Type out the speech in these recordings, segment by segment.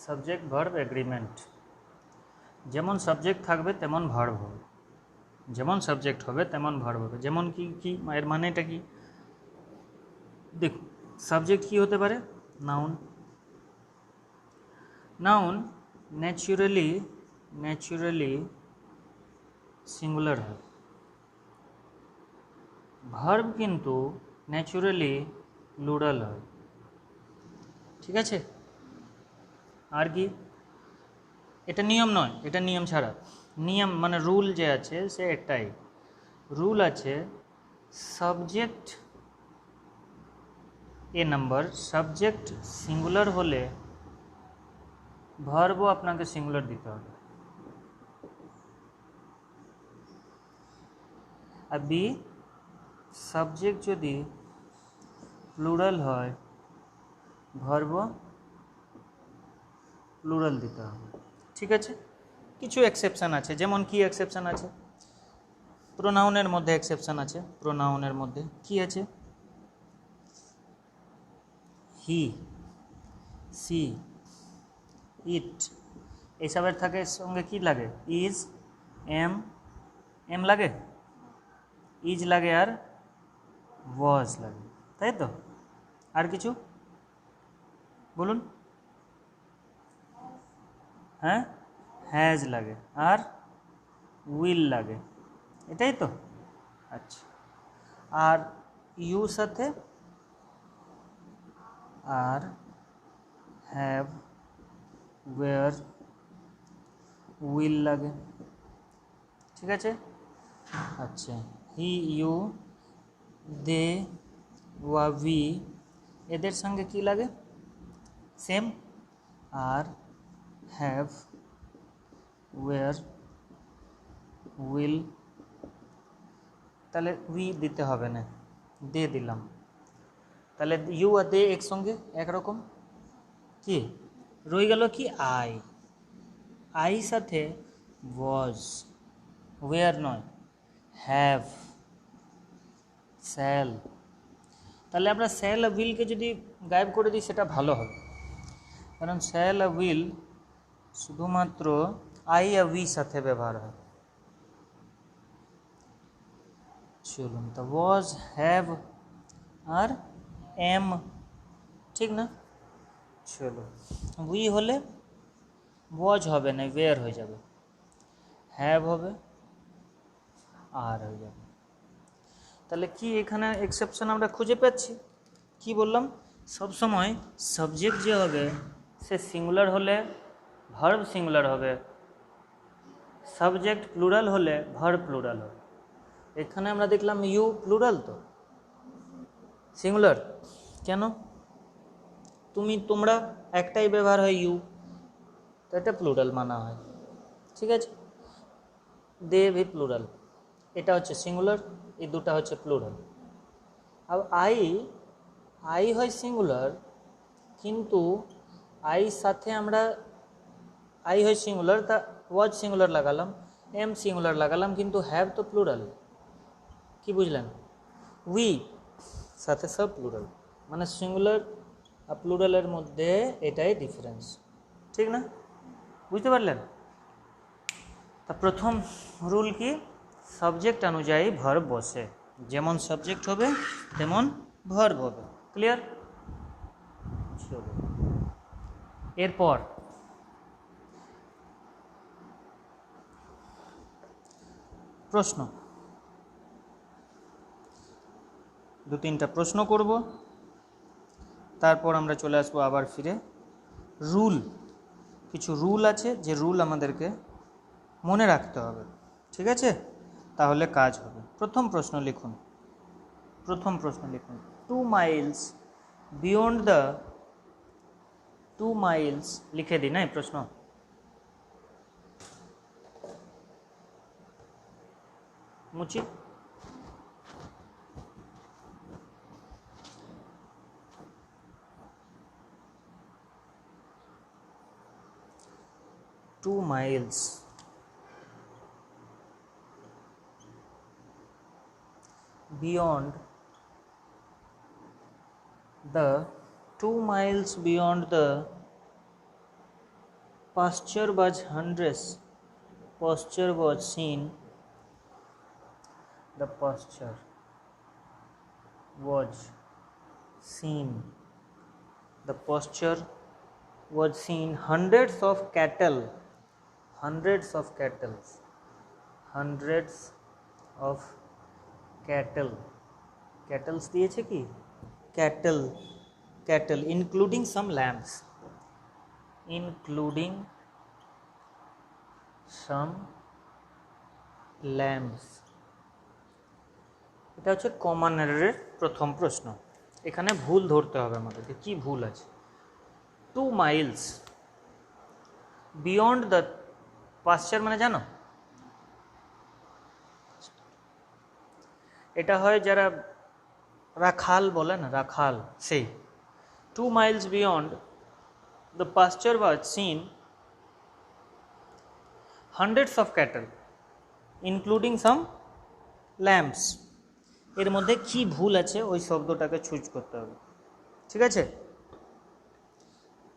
Subject verb agreement. যেমন subject থাকবে তেমন ভার্ব হবে, যেমন সাবজেক্ট হবে তেমন ভার্ব হবে। যেমন কি কি এর মানেটা কি দেখুন, সাবজেক্ট কি হতে পারে? নাউন। নাউন ন্যাচুরালি সিঙ্গুলার হয়, ভার্ব কিন্তু ন্যাচুরালি প্লুরাল হয়। ঠিক আছে? আর কি? এটা নিয়ম নয়, এটা নিয়ম ছাড়া। নিয়ম মানে রুল যে আছে সে একটাই রুল আছে, সাবজেক্ট এ নাম্বার সাবজেক্ট সিঙ্গুলার হলে ভার্বও আপনাকে সিঙ্গুলার দিতে হবে। আর বি সাবজেক্ট যদি প্লুরাল হয় ভার্বও প্লুরাল দিতে হবে। ঠিক আছে? কিছু এক্সেপশান আছে। যেমন কি এক্সেপশান আছে? প্রোনাউনের মধ্যে এক্সেপশান আছে। প্রোনাউনের মধ্যে কি আছে? হি, সি, ইট এইসবের থাকে সঙ্গে কি লাগে? ইজ, এম লাগে, ইজ লাগে আর ওয়াজ লাগে, তাই তো? আর কিছু বলুন। হ্যাঁ, হ্যাজ লাগে আর উইল লাগে, এটাই তো। আচ্ছা, আর ইউ সাথে আর হ্যাভ, ওয়্যার, উইল লাগে। ঠিক আছে? আচ্ছা, হি, ইউ, দে, ওয়া, উই এদের সঙ্গে কি লাগে? সেম। আর হ্যাভ, ওয়্যার, উইল, তাহলে উই দিতে হবে না, দে দিলাম। তাহলে ইউ আর দে একসঙ্গে একরকম। কি রয়ে গেল? কি আই, আই সাথে ওয়াজ, ওয়্যার নয়, হ্যাভ, স্যাল। তাহলে আমরা স্যাল আর উইলকে যদি গায়েব করে দিই সেটা ভালো হবে, কারণ স্যাল আর উইল শুধুমাত্র আই আর উই সাথে ব্যবহার হয়। চলুন, তো ওয়াজ, হ্যাভ আর এম, ঠিক না? চলো, উই হলে ওয়াজ হবে না, ওয়্যার হয়ে যাবে, হ্যাভ হবে আর হয়ে যাবে। তাহলে কি এখানে এক্সেপশন আমরা খুঁজে পাচ্ছি? কি বললাম? সবসময় সাবজেক্ট যে হবে সে সিঙ্গুলার হলে ভার্ব সিঙ্গুলার হবে, সাবজেক্ট প্লুরাল হলে ভার্ব প্লুরাল হবে। এখানে আমরা দেখলাম ইউ প্লুরাল, তো সিঙ্গুলার কেন? তুমি, তোমরা একটাই ব্যবহার হয় ইউ, তো এটা প্লুরাল মানা হয়। ঠিক আছে? দে ভি প্লুরাল, এটা হচ্ছে সিঙ্গুলার, এই দুটা হচ্ছে প্লুরাল। আর আই হয় সিঙ্গুলার, কিন্তু আই সাথে আমরা আই হয় সিঙ্গুলার, তা ওয়াজ সিঙ্গুলার লাগালাম, এম সিঙ্গুলার লাগালাম, কিন্তু হ্যাভ তো প্লুরাল। কি বুঝলেন? উই সাথে সব প্লুরাল, মানে সিঙ্গুলার আর প্লুরালের মধ্যে এটাই ডিফারেন্স। ঠিক না? বুঝতে পারলেন? তা প্রথম রুল কি? সাবজেক্ট অনুযায়ী ভার্ব বসে, যেমন সাবজেক্ট হবে তেমন ভার্ব হবে। ক্লিয়ার? চলো, এরপর প্রশ্ন, দু তিনটা প্রশ্ন করব, তারপর আমরা চলে আসবো আবার ফিরে। রুল, কিছু রুল আছে যে রুল আমাদেরকে মনে রাখতে হবে। ঠিক আছে? তাহলে কাজ হবে। প্রথম প্রশ্ন লিখুন, 2 মাইলস বিয়ন্ড দ্য, 2 মাইলস লিখে দিন। এই প্রশ্ন মুচি, two Miles beyond the 2 miles beyond the pasture was hundreds. Pasture was seen. The pasture was seen. The pasture was seen. Hundreds of cattle. Hundreds of cattle. Hundreds of cattle. Cattle দিয়েছে কি? Cattle. Cattle, including some lambs. Including some lambs. এটা হচ্ছে common এররের প্রথম প্রশ্ন। এখানে ভুল ধরতে হবে আমাদেরকে, কি ভুল আছে। 2 miles বিয়ন্ড দ্য পাশ্চার মানে জানো, এটা হয় যারা রাখাল বলে না, রাখাল, সেই 2 miles beyond the pasture was seen hundreds of cattle including some lambs। এর মধ্যে কি ভুল আছে ওই শব্দটাকে চুজ করতে হবে, ঠিক আছে?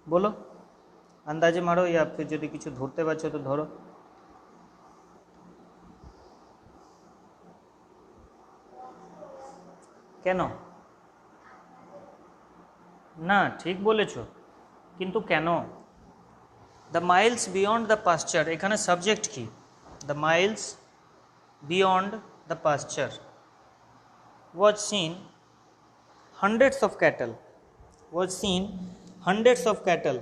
বলো, আন্দাজে মারো, ইয়া ফির যদি কিছু ধরতে পারছো তো ধরো। কেন না, ঠিক বলেছ, কিন্তু কেন? দ্য মাইলস বিয়ন্ড দ্য পাশ্চার, এখানে সাবজেক্ট কি? The Miles beyond the পাশ্চার was seen hundreds of cattle. Was seen hundreds of cattle.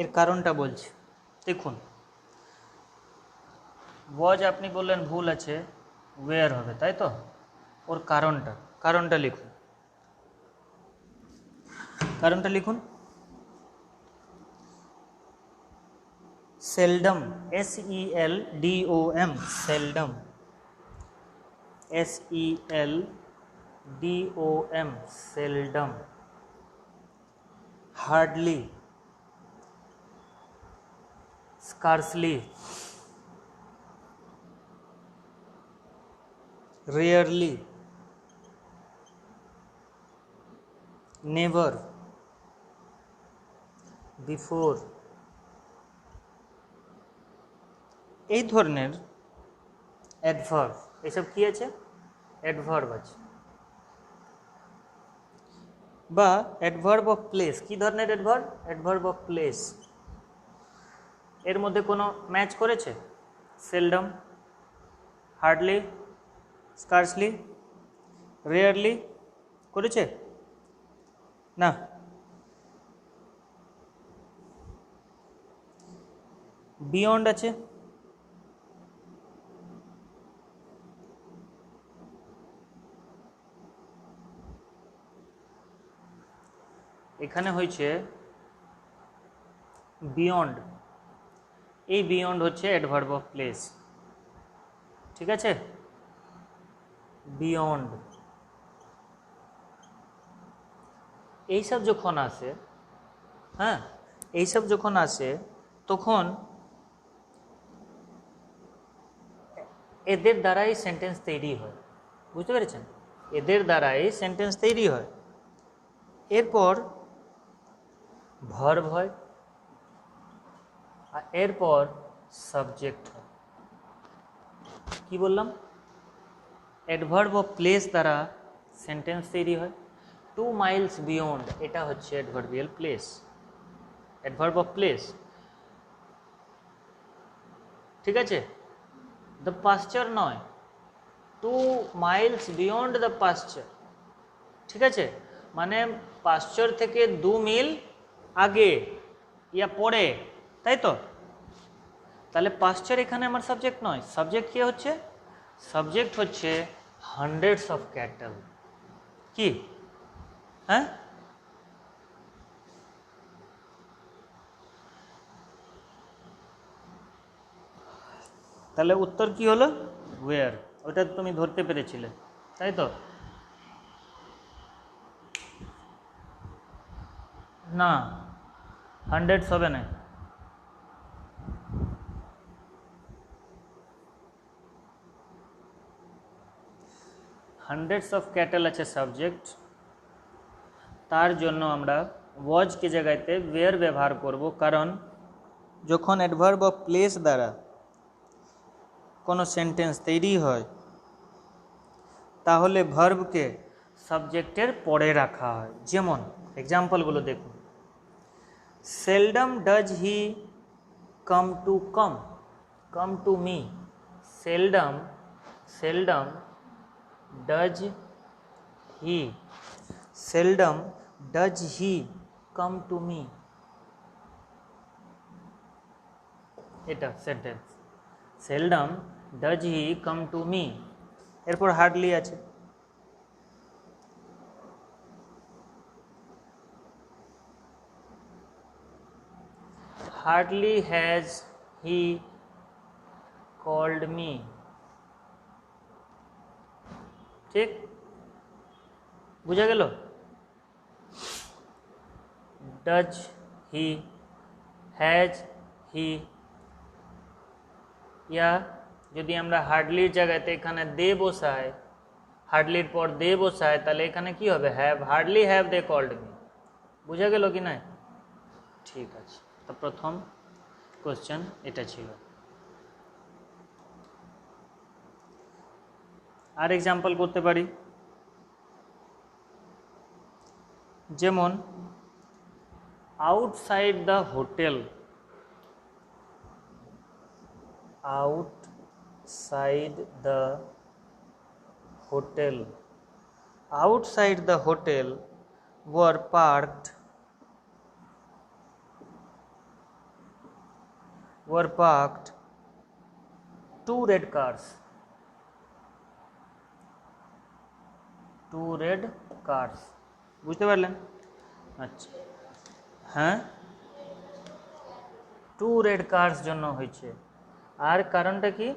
এর কারণটা বলছি, দেখুন। ওয়াজ আপনি বললেন ভুল আছে, ওয়্যার হবে, তাই তো? ওর কারণটা লিখুন, কারণটা লিখুন। seldom, seldom, seldom, seldom, seldom, hardly, scarcely, rarely, never, before, এই ধরনের অ্যাডভার্ব, এসব কি আছে? অ্যাডভার্ব আছে, বা অ্যাডভার্ব অফ প্লেস। কি ধরনের অ্যাডভার্ব? Adverb of place. এর মধ্যে কোনো ম্যাচ করেছে? সেলডম, হার্ডলি, স্কার্সলি, রেয়ারলি করেছে না। বিয়ন্ড আছে, এখানে হয়েছে বিয়ন্ড। এই বিয়ন্ড হচ্ছে অ্যাডভার্ব অফ প্লেস, ঠিক আছে? বিয়ন্ড এইসব যখন আসে, হ্যাঁ, এইসব যখন আসে তখন এদের দ্বারাই সেন্টেন্স তৈরি হয়, বুঝতে পেরেছেন? এদের দ্বারাই সেন্টেন্স তৈরি হয়। এরপর ভার্ব হয়, আর এরপর সাবজেক্ট হয়। কি বললাম? অ্যাডভার্ব অফ প্লেস দ্বারা সেন্টেন্স তৈরি হয়। 2 miles beyond, এটা হচ্ছে adverbial place, adverb of place, ঠিক আছে? দ্য পাশ্চার নয়, 2 miles beyond দ্য পাশ্চার, ঠিক আছে? মানে পাশ্চার থেকে 2 মিল আগে ইয়া পরে, তাই তো? তাহলে পাশ্চার এখানে আমার সাবজেক্ট নয়, সাবজেক্ট কি হচ্ছে? সাবজেক্ট হচ্ছে হান্ড্রেডস অফ ক্যাটল। কি? হ্যাঁ, তাহলে উত্তর কি হলো? ওয়্যার। ওটা তুমি ধরতে পেরেছিলে, তাই তো? না, হান্ড্রেডস হবে না, হান্ড্রেডস অফ ক্যাটেল আছে সাবজেক্ট, তার জন্য আমরা ওয়াজ কে জায়গাতে ওয়্যার ব্যবহার করব, কারণ যখন অ্যাডভার্ব অফ প্লেস দ্বারা কোনো সেন্টেন্স তৈরি হয় তাহলে ভার্বকে সাবজেক্টের পরে রাখা হয়। যেমন এক্সাম্পলগুলো দেখুন, seldom does he come to me, seldom does he come to me, এটা sentence, seldom does he come to me. এরপর হার্ডলি আছে, hardly has he called me, ঠিক বুঝা গেল? ডাজ হি, হ্যাজ হি, ইয়া যদি আমরা হার্ডলির জায়গাতে এখানে দে বসাই, হার্ডলির পর দে বসাই, তাহলে এখানে কি হবে? Have, hardly have they called me. বুঝা গেল কি না? ঠিক আছে, তো প্রথম কোশ্চেন এটা ছিল। আর এক্সাম্পল করতে পারি, যেমন outside the hotel, outside the hotel, outside the hotel were parked two red cars, বুঝতে পারলেন? আচ্ছা, হ্যাঁ, টু রেড কার্স জন্য হয়েছে। আর কারণটা কি?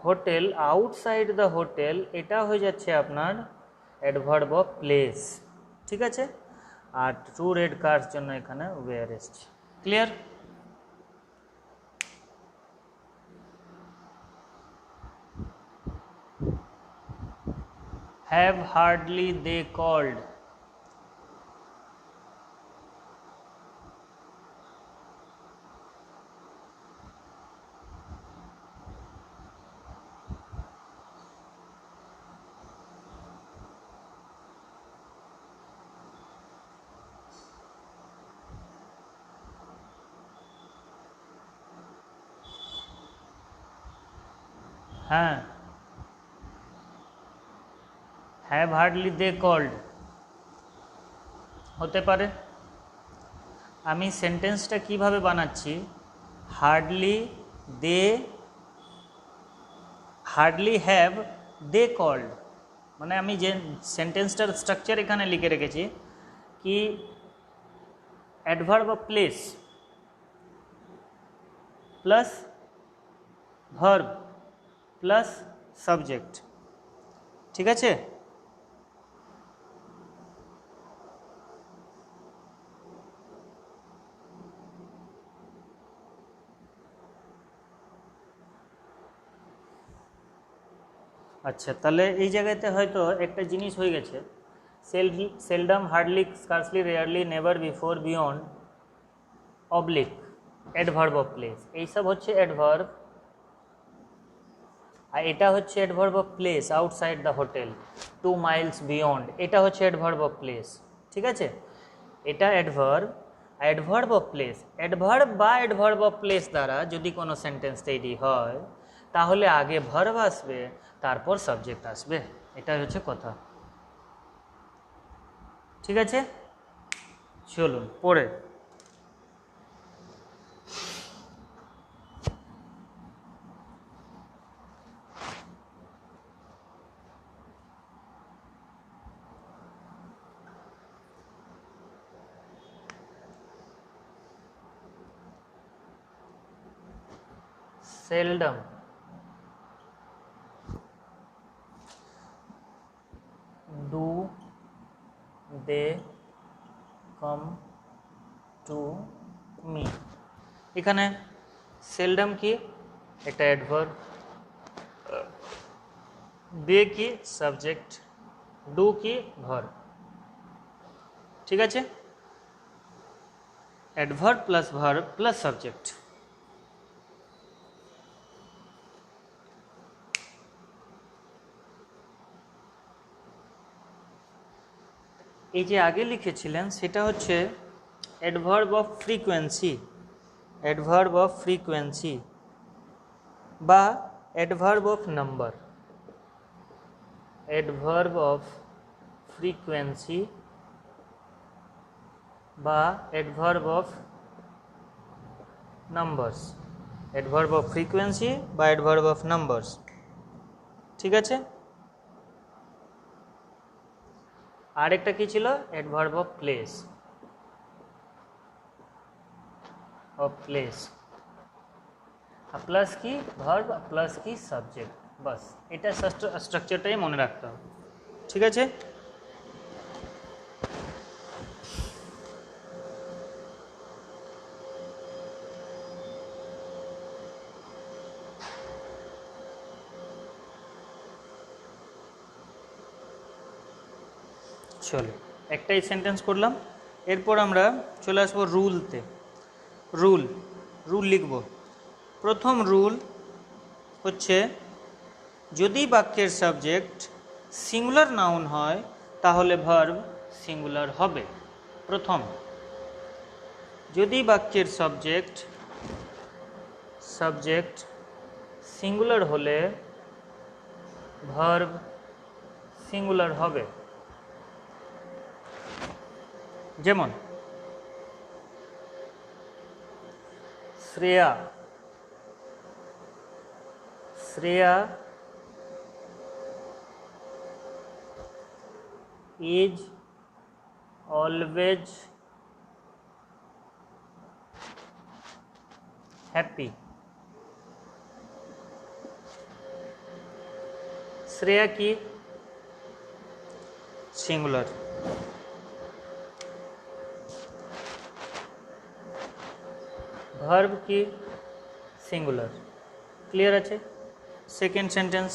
হোটেল, আউটসাইড দ্য হোটেল, এটা হয়ে যাচ্ছে আপনার অ্যাডভার্ব অফ প্লেস, ঠিক আছে? আর টু রেড কার্স জন্য এখানে ওয়্যার এসছে। ক্লিয়ার? হ্যাভ হার্ডলি দে কল্ড, হ্যাঁ, হ্যাভ হার্ডলি দে কল্ড হতে পারে। আমি সেন্টেন্সটা কিভাবে বানাচ্ছি, হার্ডলি হ্যাভ দে কল্ড, মানে আমি যে সেন্টেন্সটার স্ট্রাকচার এখানে লিখে রেখেছি কি, adverb of place plus verb plus subject, ঠিক আছে? আচ্ছা, তাহলে এই জায়গাতে হয়তো একটা জিনিস হয়ে গেছে, seldom, hardly, scarcely, rarely, never, before, beyond, oblique, adverb of place, এইসব হচ্ছে অ্যাডভার্ব, আর এটা হচ্ছে adverb of place, outside the hotel, 2 Miles beyond, এটা হচ্ছে অ্যাডভার্ব অফ প্লেস, ঠিক আছে? এটা অ্যাডভার্ব অফ প্লেস, অ্যাডভার্ব বা অ্যাডভার্ব অফ প্লেস দ্বারা যদি কোনো সেন্টেন্স তৈরি হয় তাহলে আগে ভার্ব আসবে, তারপর সাবজেক্ট আসবে, এটাই হচ্ছে কথা, ঠিক আছে? চলুন পরে, seldom, do they come to me, এখানে সেলডম কি, একটা অ্যাডভার্ব, দে কি সাবজেক্ট, ডু কি ভার্ব। ঠিক আছে, adverb plus verb plus subject. এই যে আগে লিখেছিলেন সেটা হচ্ছে adverb of frequency, adverb of frequency বা adverb of number, adverb of frequency বা adverb of numbers, adverb of frequency বা অ্যাডভার্ব অফ নাম্বারস। ঠিক আছে, আরেকটা কি ছিল, adverb of place, of place, plus কি ভার্ব প্লাস কি সাবজেক্ট, বাস এটা স্ট্রাকচারটাই মনে রাখতে হবে। ঠিক আছে, চলো একটাই সেন্টেন্স করলাম, এরপর আমরা চলে আসবো রুলতে। রুল, রুল লিখব। প্রথম রুল হচ্ছে যদি বাক্যের সাবজেক্ট সিঙ্গুলার নাউন হয় তাহলে ভার্ব সিঙ্গুলার হবে। প্রথম, যদি বাক্যের সাবজেক্ট সিঙ্গুলার হলে ভার্ব সিঙ্গুলার হবে। যেমন Shreya, Shreya is always happy। Shreya কি সিঙ্গুলার, ভার্ব কি সিঙ্গুলার। ক্লিয়ার আছে? Second sentence,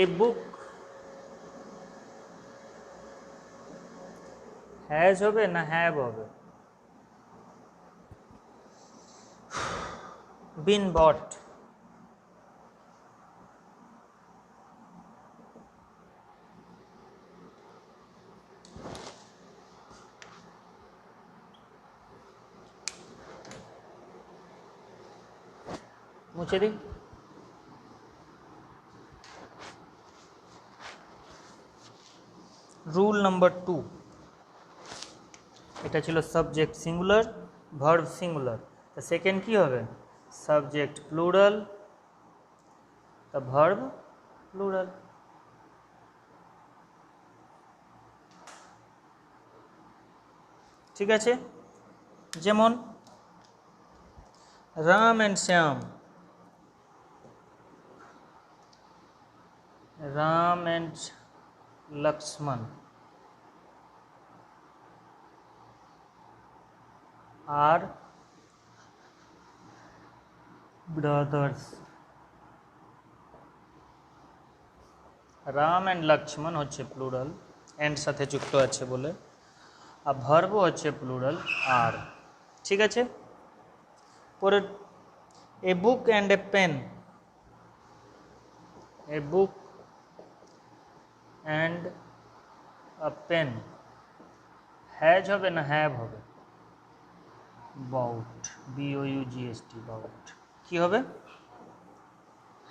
A book has হবে না হ্যাভ হবে? বিন বট, মুছে দিই। রুল নাম্বার 2, এটা ছিল সাবজেক্ট সিঙ্গুলার ভার্ব সিঙ্গুলার, তা সেকেন্ড কি হবে, সাবজেক্ট প্লুরাল তা ভার্ব প্লুরাল। ঠিক আছে, যেমন রাম অ্যান্ড শ্যাম, রাম অ্যান্ড লক্ষ্মণ আর ব্রাদার্স। রাম অ্যান্ড লক্ষ্মণ হচ্ছে প্লুরাল, অ্যান্ড সাথে যুক্ত আছে বলে, আর ভার্ব হচ্ছে প্লুরাল আর। ঠিক আছে, পরে a book and a pen, a book and a pen has হবে না হ্যাভ হবে? বাউট, বিওইউজিএসটি, বাউট কি হবে,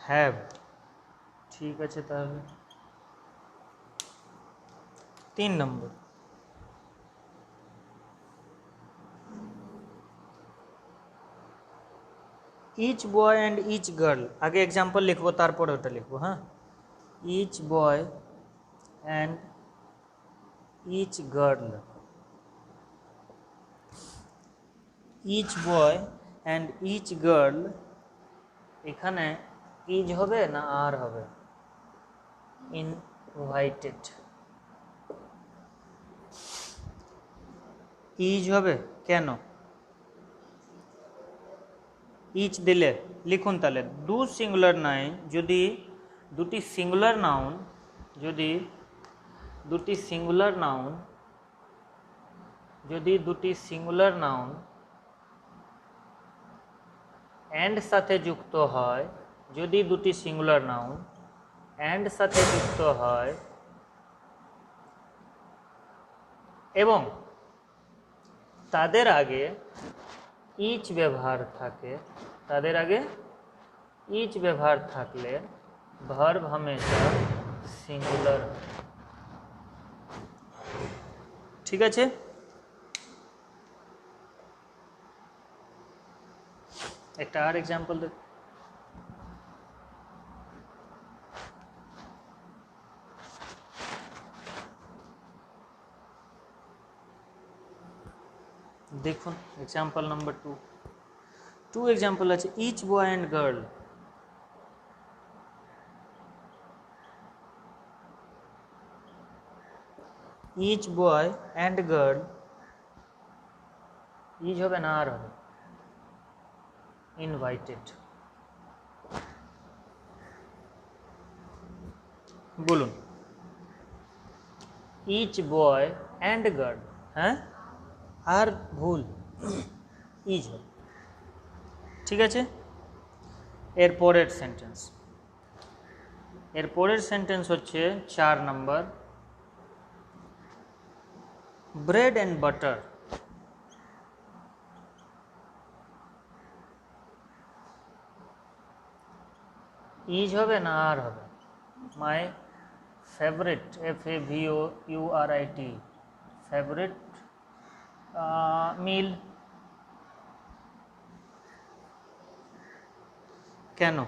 হ্যাভ। ঠিক আছে, তাহলে 3 নম্বর, each boy and each girl, আগে এক্সাম্পল লিখবো তারপরে ওটা লিখবো। হ্যাঁ, each boy and each girl, each boy and each girl, এখানে ইজ হবে না আর হবে? ইনভাইটেড, ইজ হবে কেন? ইচ দিলে লিখুন তাহলে দু সিঙ্গুলার নাই যদি দুটি সিঙ্গুলার নাউন যদি দুটি সিঙ্গুলার নাউন অ্যান্ড সাথে যুক্ত হয়, যদি দুটি সিঙ্গুলার নাউন অ্যান্ড সাথে যুক্ত হয় এবং তাদের আগে ইচ ব্যবহার থাকলে ভার্ব হামেশা সিঙ্গুলার। ঠিক আছে, একটা আর এক্সাম্পল দেখ। দেখুন এক্সাম্পল নাম্বার 2 এক্সাম্পল আছে each boy and girl. Each boy and girl, each হবে না আর হবে ইনভাইটেড। বলুন ইচ বয় অ্যান্ড গার্ল, হ্যাঁ আর ভুল ইজ হবে। ঠিক আছে, এর পরের সেন্টেন্স হচ্ছে 4 নম্বর, ব্রেড অ্যান্ড বাটার। ইজ হবে না আর হবে? মাই ফেভারিট, FAVOURIT, ফেভারিট মিল। কেন?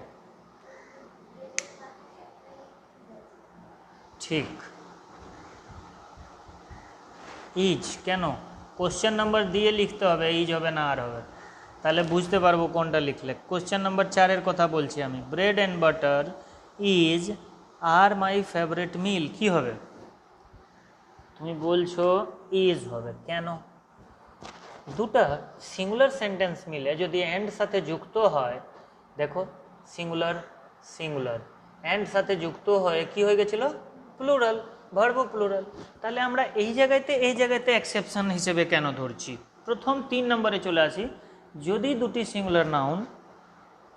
ঠিক, ইজ কেন? কোশ্চেন নাম্বার দিয়ে লিখতে হবে, ইজ হবে না আর হবে, তাহলে বুঝতে পারবো কোনটা লিখলে। কোশ্চেন নাম্বার 4 কথা বলছি আমি, bread and butter is are my favourite meal, কি হবে? তুমি বলছো ইজ হবে, কেন? দুটা সিঙ্গুলার সেন্টেন্স মিলে যদি অ্যান্ড সাথে যুক্ত হয়, দেখো সিঙ্গুলার অ্যান্ড সাথে যুক্ত হয়ে কি হয়ে গেছিল? Plural, verb plural. তাহলে আমরা এই জায়গাতে এক্সেপশন হিসেবে কেন ধরছি? প্রথম 3 নম্বরে চলে আসি, যদি দুটি সিঙ্গুলার নাউন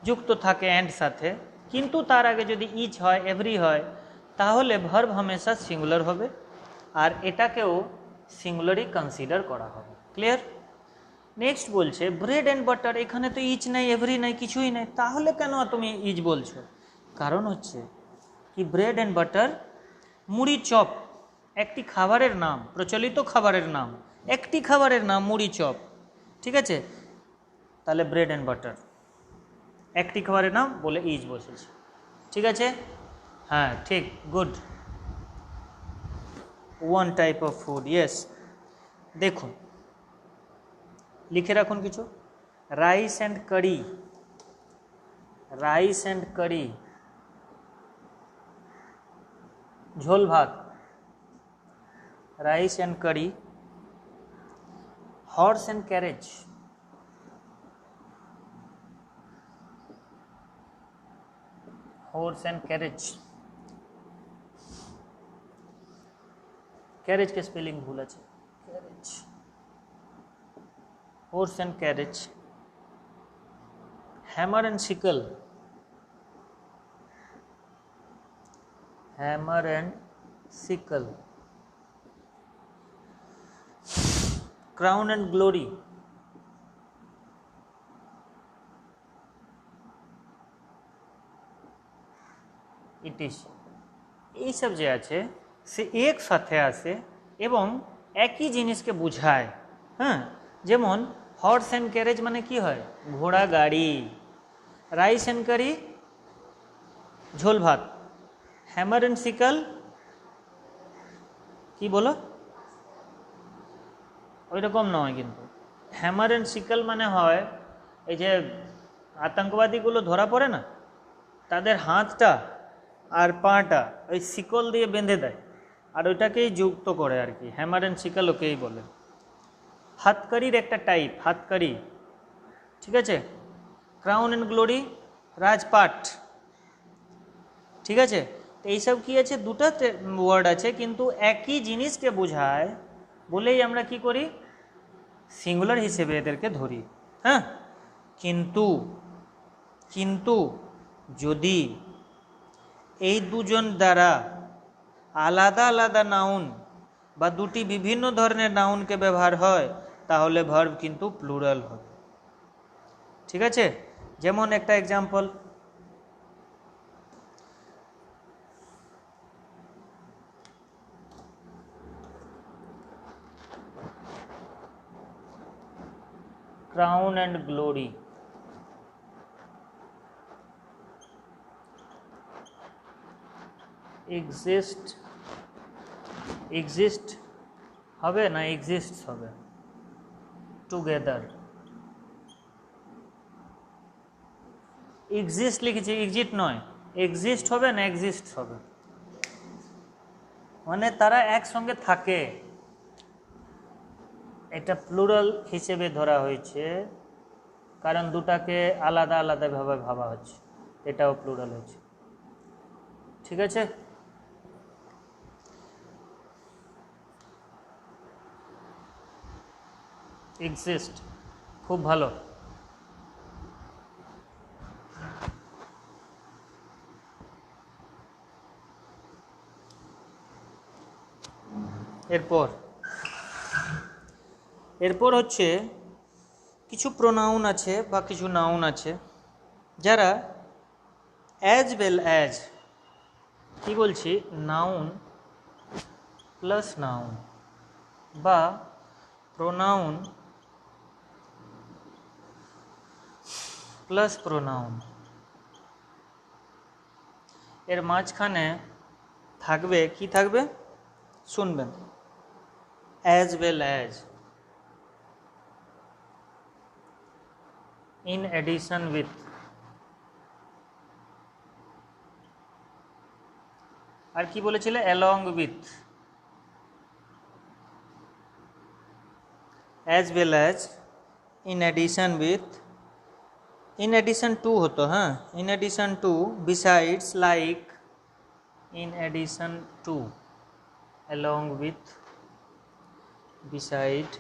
যুক্ত থাকে অ্যান্ড সাথে, কিন্তু তার আগে যদি ইচ হয়, এভরি হয়, তাহলে ভার্ব হামেশা সিঙ্গুলার হবে আর এটাকেও সিঙ্গুলারই কনসিডার করা হবে। ক্লিয়ার? নেক্সট বলছে ব্রেড অ্যান্ড বাটার, এখানে তো ইচ নাই, এভরি নাই, কিছুই নাই, তাহলে কেন তুমি ইচ বলছো? কারণ হচ্ছে কি ব্রেড অ্যান্ড বাটার মুড়ি চপ একটি খাবারের নাম, প্রচলিত খাবারের নাম, একটি খাবারের নাম মুড়ি চপ। ঠিক আছে, তাহলে ব্রেড অ্যান্ড বাটার একটি খাবারের নাম বলে ইজ বসেছে। ঠিক আছে, হ্যাঁ ঠিক, good, one type of food, yes. দেখুন লিখে রাখুন কিছু, রাইস অ্যান্ড কারি, ঝোল ভাত, rice and curry, horse and carriage, ক্যারেজকে স্পেলিং ভুল আছে, carriage, horse and carriage, hammer and sickle, crown and glory, it is, এই সব যে আছে সে একসাথে আসে এবং একই জিনিসকে বোঝায়। হ্যাঁ, যেমন হর্স অ্যান্ড ক্যারেজ মানে কি হয়? ঘোড়া গাড়ি। রাইস অ্যান্ড কারি ঝোল ভাত। হ্যামার অ্যান্ড সিকল কি বলো? ওই রকম নয় কিন্তু। হ্যামার অ্যান্ড সিকল মানে হয় এই যে আতঙ্কবাদীগুলো ধরা পড়ে না, তাদের হাতটা আর পাটা ওই শিকল দিয়ে বেঁধে দেয় আর ওইটাকেই যুক্ত করে আর কি, হ্যামার অ্যান্ড শিকল ওকেই বলে। হাতকারির একটা টাইপ, হাতকারি। ঠিক আছে, ক্রাউন অ্যান্ড গ্লোরি রাজপাট, ঠিক আছে। তো এইসব কী আছে, দুটো ওয়ার্ড আছে কিন্তু একই জিনিসকে বোঝায় বলেই আমরা কি করি, সিঙ্গুলার হিসেবে এদেরকে ধরি। হ্যাঁ, কিন্তু কিন্তু যদি এই দুজন দ্বারা আলাদা আলাদা নাউন বা দুটি বিভিন্ন ধরনের নাউনকে ব্যবহার হয় তাহলে ভার্ব কিন্তু প্লুরাল হয়। ঠিক আছে, যেমন একটা example, crown and glory, exist হবে না এক্সিস্টস হবে, টুগেদার। এক্সিস্ট লিখেছি, এক্সিট নয়, এক্সিস্ট হবে না এক্সিস্ট হবে, মানে তারা একসঙ্গে থাকে। এটা প্লুরাল হিসেবে ধরা হয়েছে কারণ দুটাকে আলাদা আলাদাভাবে ভাবা হচ্ছে, এটাও প্লুরাল হয়েছে। ঠিক আছে, এক্সিস্ট, খুব ভালো। এরপর হচ্ছে কিছু প্রোনাউন আছে বা কিছু নাউন আছে যারা অ্যাজ ওয়েল অ্যাজ, কি বলছি, নাউন প্লাস নাউন বা প্রোনাউন প্লাস প্রোনাউন এর মাঝখানে থাকবে, কি থাকবে শুনবেন, as well as, in addition with, আর কি বলেছিলে, along with, as well as, in addition with, in addition to হতো, হ্যাঁ, in addition to, besides, like, in addition to, along with, beside,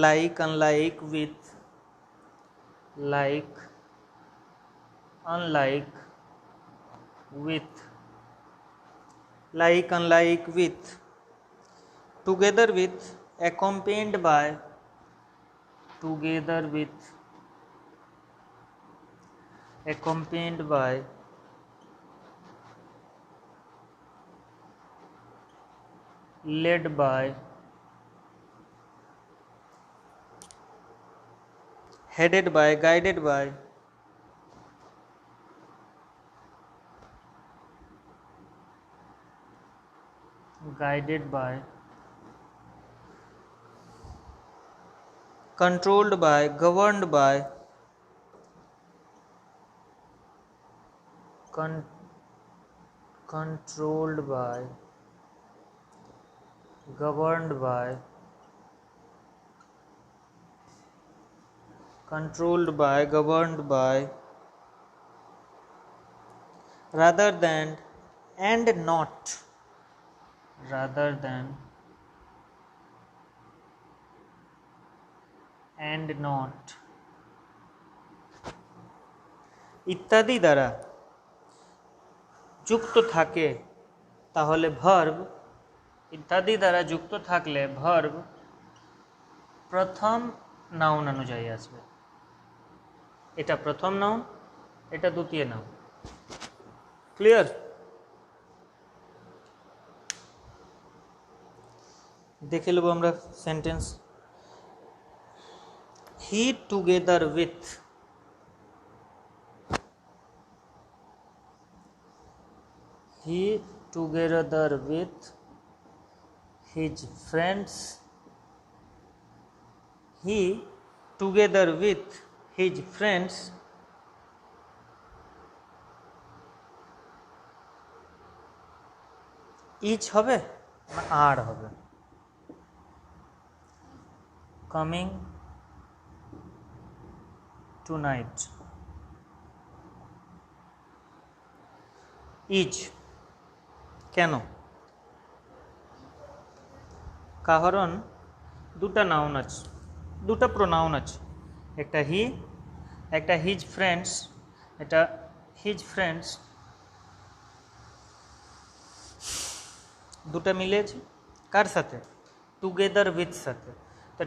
like, unlike, with, like, unlike, with, like, unlike, with, together with, accompanied by, together with, accompanied by, led by, headed by, guided by, guided by, controlled by, governed by, controlled by, governed by, controlled by, governed by, rather than and not, rather than and not, ইত্যাদি দ্বারা যুক্ত থাকে তাহলে verb, ইত্যাদি দ্বারা যুক্ত থাকলে verb প্রথম নাউন অনুযায়ী আসবে। এটা প্রথম নাউন, এটা দ্বিতীয় নাউন। ক্লিয়ার? দেখে নেব আমরা sentence. He together with, he together with his friends, he together with his friends each হবে না আর হবে, কামিং টুনাইট। ইজ কেন? কারণ দুটা নাউন আছে, দুটা প্রোনাউন আছে, একটা হি, একটা হিজ ফ্রেন্ডস। এটা হিজ ফ্রেন্ডস, দুটা মিলেছে কার সাথে? টুগেদার উইথ সাথে। তা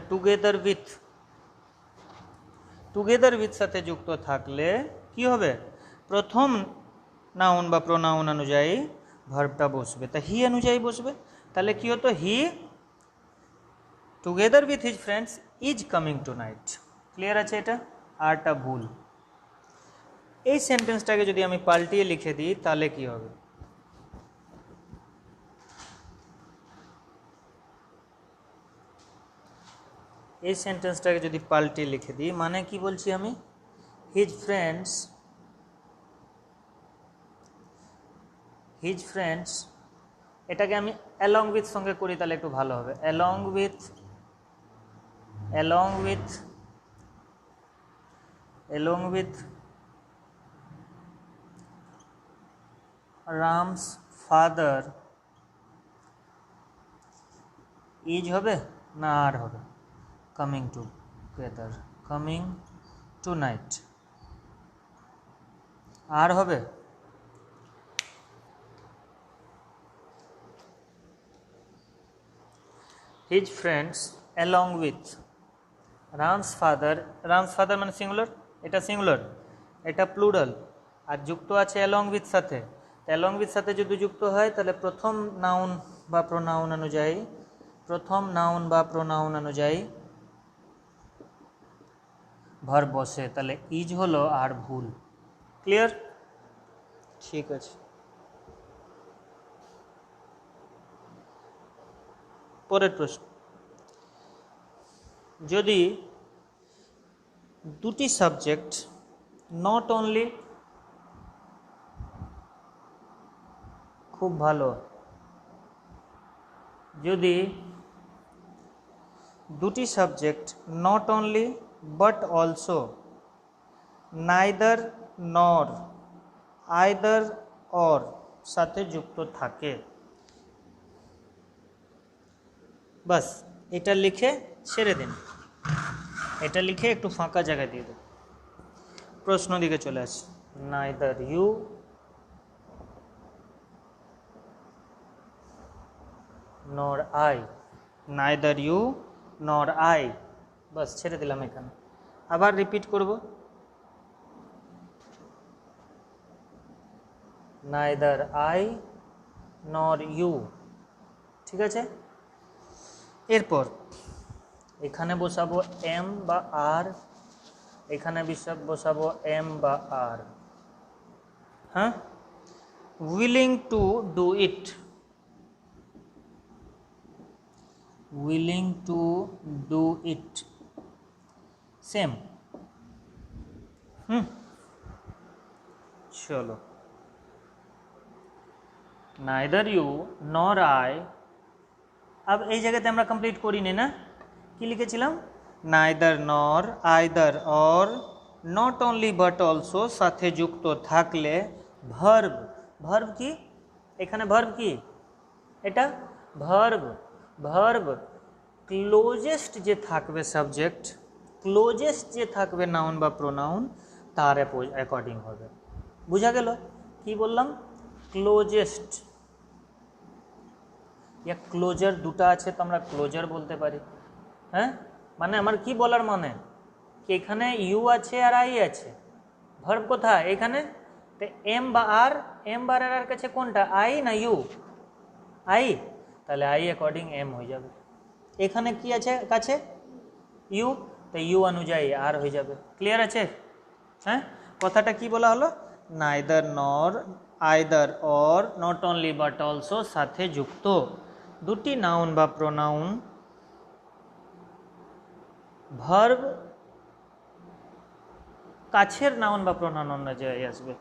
টুগেদার উইথ সাথে যুক্ত থাকলে কি হবে? প্রথম নাউন বা প্রোনাউন অনুযায়ী ভার্বটা বসবে, তা হি অনুযায়ী বসবে। তাহলে কি হতো? He together with his friends is coming tonight. Clear আছে? এটা আরটা ভুল। এই সেন্টেন্সটাকে যদি আমি পাল্টিয়ে লিখে দিই তাহলে কি হবে? এই সেন্টেন্সটাকে যদি পাল্টিয়ে লিখে দিই, মানে কি বলছি আমি? হিজ ফ্রেন্ডস, এটাকে আমি অ্যালং উইথ সঙ্গে করি তাহলে একটু ভালো হবে। Along with Ram's father is হবে না আর হবে? কামিং টুনাইট আর হবে? His friends along with Ram's father মানে সিঙ্গুলার, এটা সিঙ্গুলার, এটা প্লুরাল, আর যুক্ত আছে অ্যালং উইথ সাথে। অ্যালং উইথ সাথে যদি যুক্ত হয় তাহলে প্রথম নাউন বা প্রোনাউন অনুযায়ী ভার্ব বসে, তাহলে ইজ হলো আর ভুল। ক্লিয়ার? ঠিক আছে। পরের প্রশ্ন, যদি দুটি সাবজেক্ট নট অনলি, খুব ভালো, যদি দুটি subject not only but also, neither নর, আইদার অর সাথে যুক্ত থাকে, বাস এটা লিখে ছেড়ে দিন, এটা লিখে একটু ফাঁকা জায়গায় দিয়ে দেন। প্রশ্ন দিকে চলে আসি। Neither you nor I, neither you nor I, বাস ছেড়ে দিলাম এখানে। আবার রিপিট করব, নাইদার আই নর ইউ। ঠিক আছে? এরপর এখানে বসাবো এম বা আর, এখানে বসাবো এম বা আর। হ্যাঁ, willing to do it, same. চলো, নাইদার ইউ নর আই। अब এই জায়গাতে আমরা কমপ্লিট করিনি না? কি লিখেছিলাম? নাইদার নর, either or, not only but also সাথে যুক্ত থাকলে ভার্ব কি? এখানে ভার্ব কি? এটা ভার্ব ক্লোজেস্ট যে থাকবে সাবজেক্ট, ক্লোজেস্ট যে থাকবে নাউন বা প্রোনাউন, তার অ্যাকর্ডিং হবে। বুঝা গেল কি বললাম? ক্লোজেস্ট या ক্লোজার দুটো আছে তো আমরা ক্লোজার বলতে পারি। হ্যাঁ, মানে আমার কি বলার মানে, কি এখানে ইউ আছে আর আই আছে, ভার্ব কোথায়? এখানে। তো এম বা আর, এম বা আর কাছে কোনটা? আই না ইউ? আই, তাহলে আই অ্যাকর্ডিং এম হয়ে যাবে। এখানে কি আছে কাছে? ইউ, তো ইউ অনুযায়ী আর হয়ে যাবে। ক্লিয়ার আছে? হ্যাঁ, কথাটা কি বলা হলো? নাইদার নর, either or, not only but also সাথে যুক্ত দুটি নাউন বা প্রোনাউন ভার্ব কাছের নাউন বা প্রোনাউন অনুযায়ী আসবে।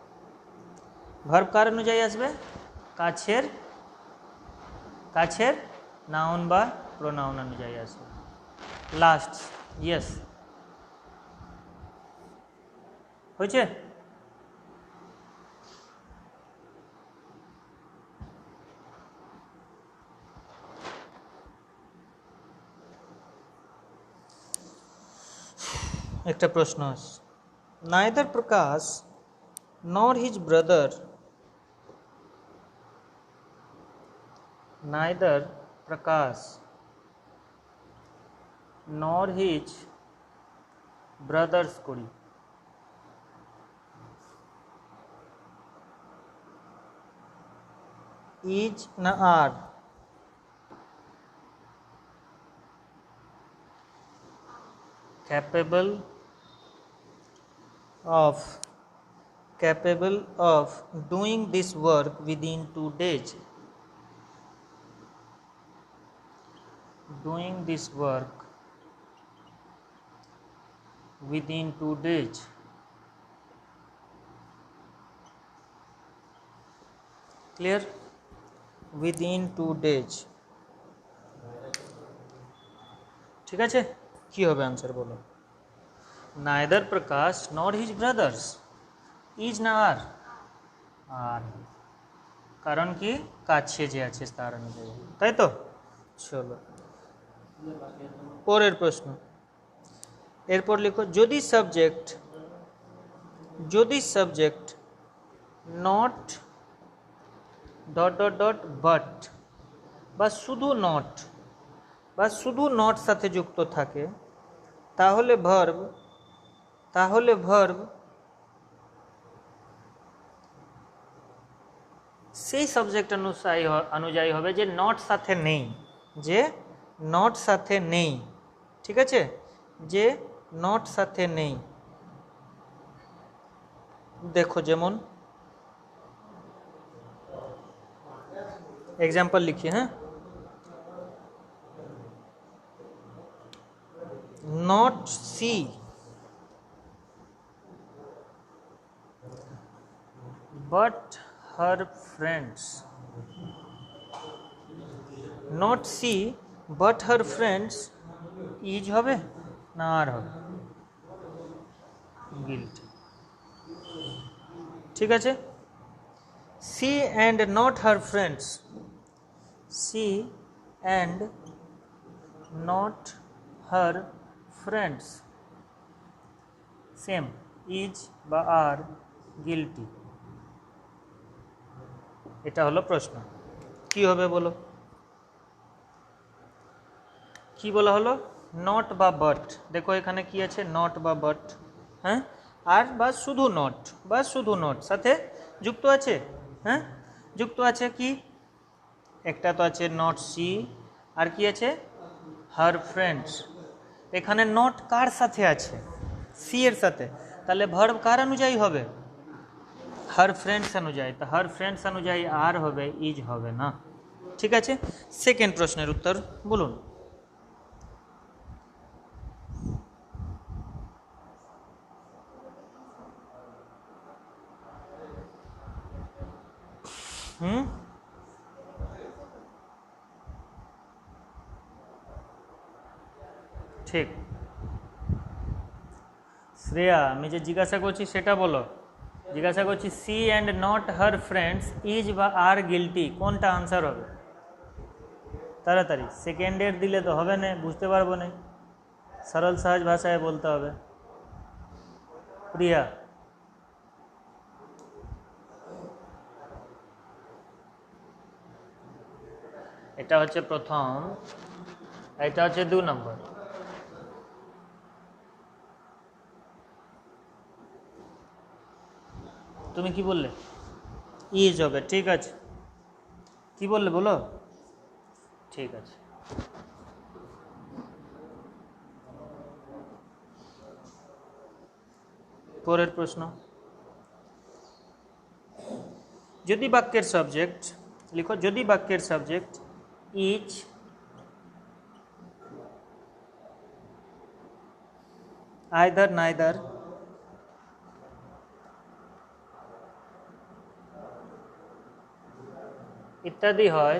ভার্ব কার অনুযায়ী আসবে? কাছের নাউন বা প্রোনাউন অনুযায়ী আসবে। লাস্ট ইয়েস, হয়েছে? একটা প্রশ্ন আছে, neither Prakash nor his brother, neither Prakash nor his brothers করি, is না are capable of doing this work within 2 days, doing this work within 2 days, clear? within 2 days, ঠিক আছে? কি হবে आंसर বলো? neither Prakash nor his brothers, is না আর, আর কারণ কি কাছে যে আছে তার অনুযায়ী, তাই তো? চলো পরের প্রশ্ন, এরপর লিখো যদি subject not dot dot dot but বা শুধু নট সাথে যুক্ত থাকে তাহলে ভার্ব সেই সাবজেক্ট অনুযায়ী হবে যে নট সাথে নেই, ঠিক আছে? যে নট সাথে নেই, দেখো যেমন एग्जाम्पल लिखिए, हैं? Not she but her friends, not she but her friends is হবে না আর হবে গিল্টি, ঠিক আছে? She and not her friends, she and not her friends same, is বা আর গিল্টি। এটা হলো প্রশ্ন, কি হবে বলো? কি বলা হলো? নট বা বাট, দেখো এখানে কি আছে, নট বা বাট, হ্যাঁ? আর বা শুধু নট সাথে যুক্ত আছে, হ্যাঁ? যুক্ত আছে কি, একটা তো আছে নট সি, আর কি আছে হার ফ্রেন্ডস। এখানে নট কার সাথে আছে? সি এর সাথে, তাহলে ভার্ব কার অনুযায়ী হবে? হার ফ্রেন্ডস অনুযায়ী। তো হার ফ্রেন্ডস অনুযায়ী আর হবে, ইজ হবে না, ঠিক আছে? সেকেন্ড প্রশ্নের উত্তর বলুন। ঠিক, শ্রেয়া আমি যে জিজ্ঞাসা করছি সেটা বলো। জিজ্ঞাসা করছি she and not her friends is বা আর গিল্টি, কোনটা আনসার হবে? তাড়াতাড়ি, সেকেন্ডের দিলে তো হবে না, বুঝতে পারবো না, সরল সহজ ভাষায় বলতে হবে। প্রিয়া, এটা হচ্ছে প্রথম, এটা হচ্ছে 2 নম্বর। তুমি কি বললে? ইজ হবে, ঠিক আছে। কি বললে বলো? ঠিক আছে। পরের প্রশ্ন, যদি বাক্যের সাবজেক্ট লিখো, যদি বাক্যের সাবজেক্ট ইজ আইদার নাইদার ইত্যাদি হয়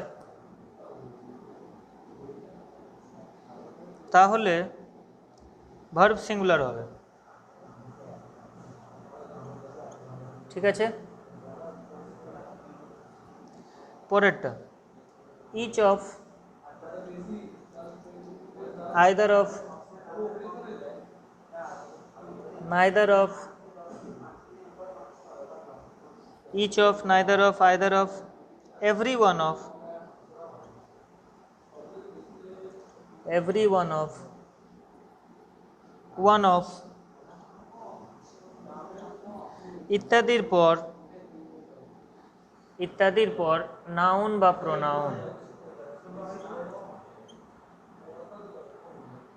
তাহলে ভার্ব সিঙ্গুলার হবে, ঠিক আছে। পরেরটা each of either of neither of each of neither of either of every one of one of ইত্যাদির পর নাউন বা প্রোনাউন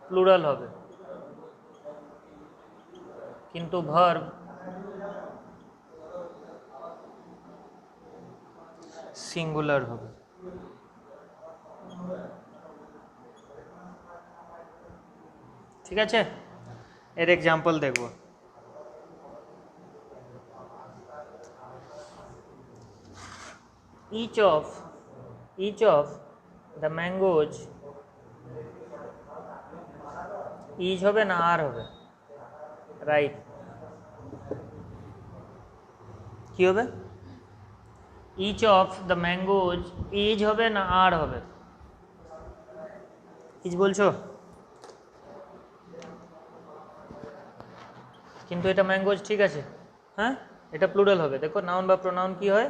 প্লুরাল হবে, কিন্তু ভার্ব সিঙ্গুলার হবে। ঠিক আছে, এর এক্সাম্পল দেখব। each of the mangoes, is হবে না আর হবে? রাইট, কি হবে? each of the mangoes is হবে না আর হবে? ইজ বলছো, কিন্তু এটা ম্যাঙ্গোজ, ঠিক আছে। হ্যাঁ, এটা প্লুরাল হবে। দেখো নাউন বা প্রোনাউন কি হয়?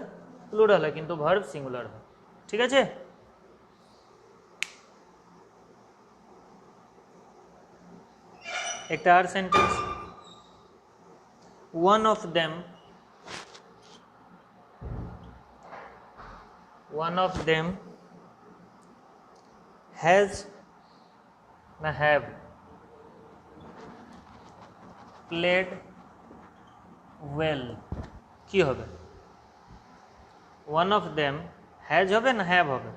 প্লুরাল হয়, কিন্তু ভার্ব সিঙ্গুলার হয়, ঠিক আছে। একটা আর sentence, one of them has না have played well, কি হবে? one of them has হবে না have হবে?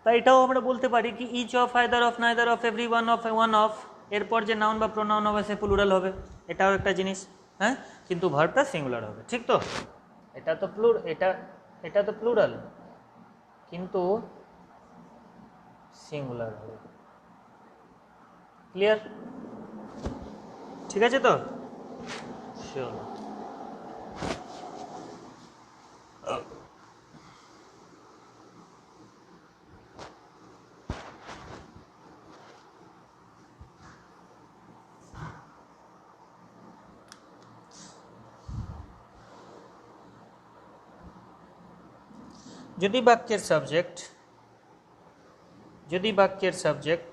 তাই এটাও আমরা বলতে পারি কি each of either of neither of every one of এরপর যে নাউন বা প্রোনাউন হবে সে প্লুরাল হবে, এটাও একটা জিনিস। হ্যাঁ, কিন্তু ভার্বটা সিঙ্গুলার হবে, ঠিক তো? এটা তো প্লুরাল কিন্তু সিঙ্গুলার হবে। ক্লিয়ার? ঠিক আছে তো? চলো, যদি বাক্যের সাবজেক্ট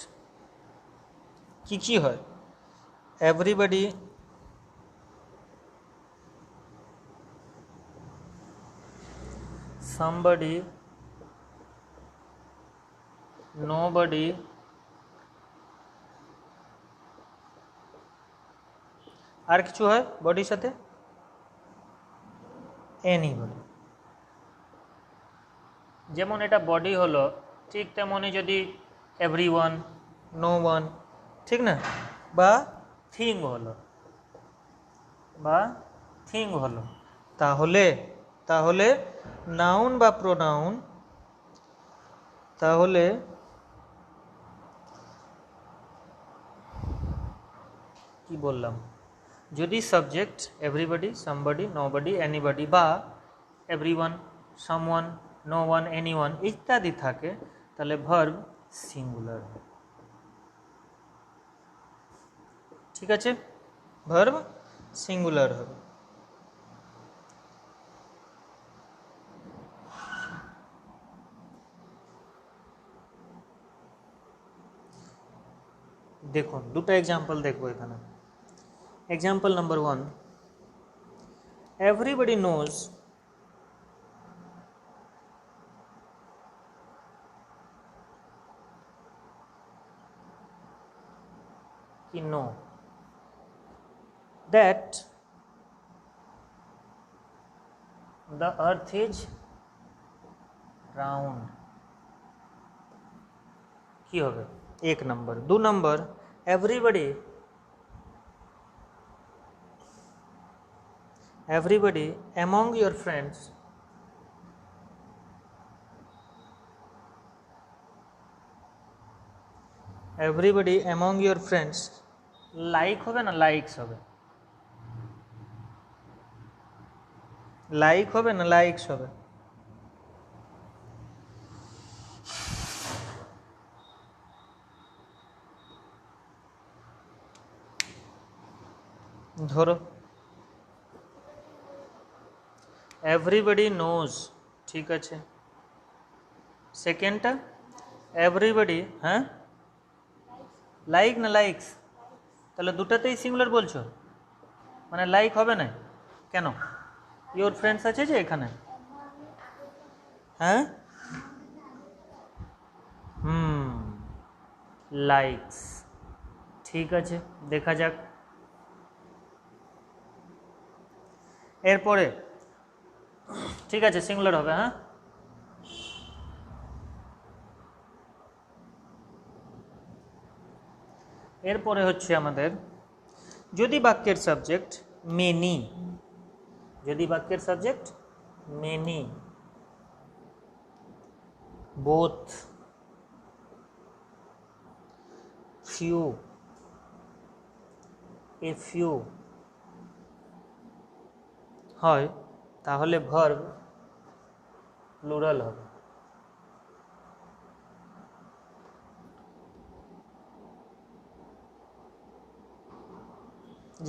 কি কি হয়? এভরিবডি, somebody, nobody, আর কিছু হয় বডির সাথে? এনিবডি। যেমন এটা বডি হলো, ঠিক তেমনই যদি এভরিওয়ান, নো ওয়ান, ঠিক না? বা থিং হলো, তাহলে নাউন বা প্রোনাউন, তাহলে কি বললাম, যদি subject everybody, somebody, nobody, anybody বা everyone, someone, no one, anyone ইত্যাদি থাকে, তাহলে ভার্ব সিঙ্গুলার। ঠিক আছে, ভার্ব সিঙ্গুলার হবে। দেখুন দুটো এক্সাম্পল দেখবো এখানে। এক্সাম্পল নাম্বার 1, এভরিবডি নোজ কি know that the earth is round, কি হবে? 1 নম্বর। 2 নম্বর, everybody among your friends everybody among your friends, like হবে না লাইকস হবে? লাইক হবে না লাইকস হবে? ধরো এভরিবডি নোজ, ঠিক আছে। সেকেন্ডটা এভরিবডি, হ্যাঁ লাইক না লাইকস? তাহলে দুটাতেই সিঙ্গুলার বলছো, মানে লাইক হবে না কেন? ইওর ফ্রেন্ডস আছে যে এখানে, হ্যাঁ লাইকস, ঠিক আছে। দেখা যাক এরপরে, ঠিক আছে সিঙ্গুলার হবে, হ্যাঁ। এরপরে হচ্ছে আমাদের যদি বাক্যের সাবজেক্ট মেনি, যদি বাক্যের subject many, both, few, a few হয়, তাহলে ভার্ব প্লুরাল হবে।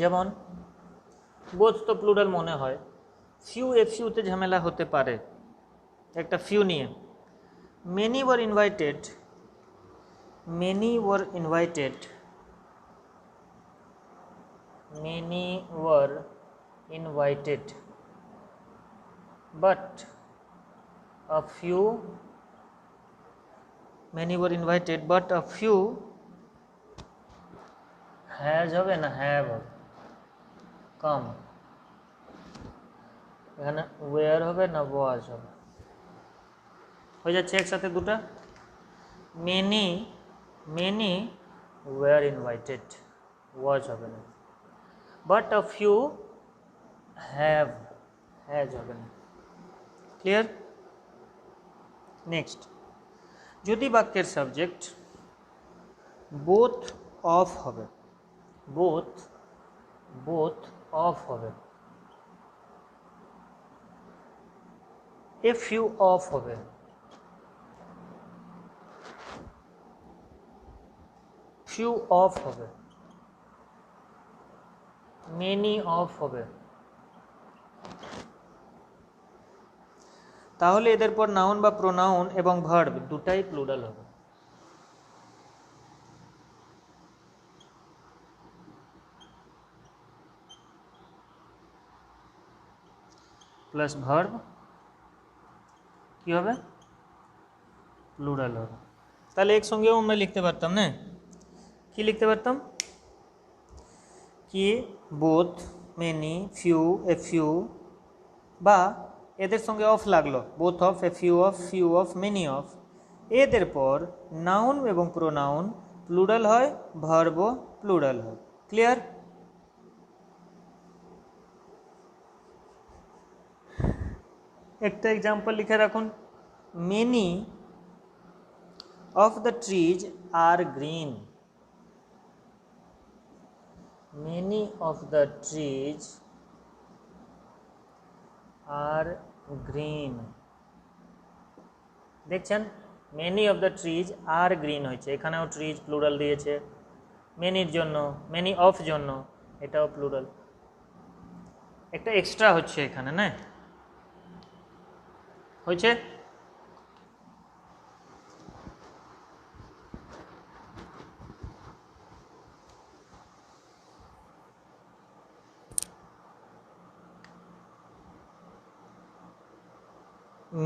যেমন বোথ তো প্লুরাল মনে হয়, ফিউ এ ফিউতে ঝামেলা হতে পারে, একটা ফিউ নিয়ে। Many were invited, many were invited, many were invited, but a few, many were invited but a few has হবে না have হবে, come, এখানে where হবে না was হবে, হয়ে যাচ্ছে একসাথে দুটা। many, many were invited, was হবে না, but a few have, has হবে না। ক্লিয়ার? নেক্সট, যদি বাক্যের সাবজেক্ট বোথ অফ হবে, বোথ, বোথ অফ হবে, এ ফিউ অফ হবে, ফিউ অফ হবে, মেনি অফ হবে, তাহলে এদের পর নাউন বা প্রোনাউন এবং ভার্ব দুটাই প্লুরাল হবে। প্লাস ভার্ব কি হবে? প্লুরাল হবে। তাহলে একসঙ্গেও আমরা লিখতে পারতাম না, কি লিখতে পারতাম? কি both, many, few, a few, বা এদের সঙ্গে অফ লাগলো, both of, a few of, many of, এদের পর নাউন এবং প্রোনাউন প্লুরাল হয়, ভার্বও প্লুরাল হয়। ক্লিয়ার? একটা এক্সাম্পল লিখে রাখুন, many of the trees are green, many of the trees are green. দেখছেন many of the trees are green হয়েছে, এখানেও ট্রিজ প্লুরাল দিয়েছে, মেনির জন্য, মেনি অফ জন্য, এটাও প্লুরাল, একটা এক্সট্রা হচ্ছে এখানে না, হয়েছে।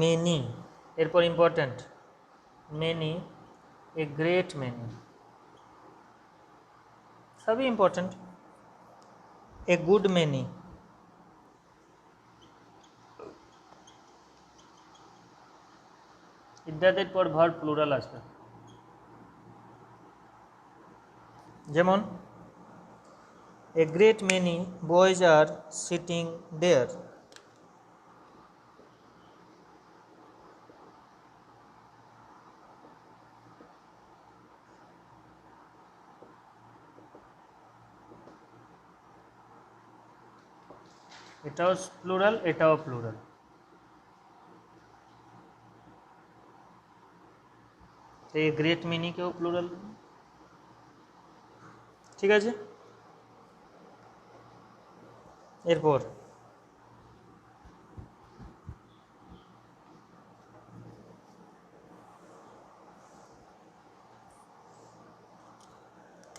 মেনি এরপর important, many, a great many, সবই ইম্পর্টেন্ট। এ গুড মেনি, ইত্যাদির পর ভার্ব প্লুরাল আসবে। যেমন a great many boys are sitting there, এটাও প্লুরাল, এটাও প্লুরাল। তো এই গ্রেট মিনিকেও প্লুরাল, ঠিক আছে। এরপর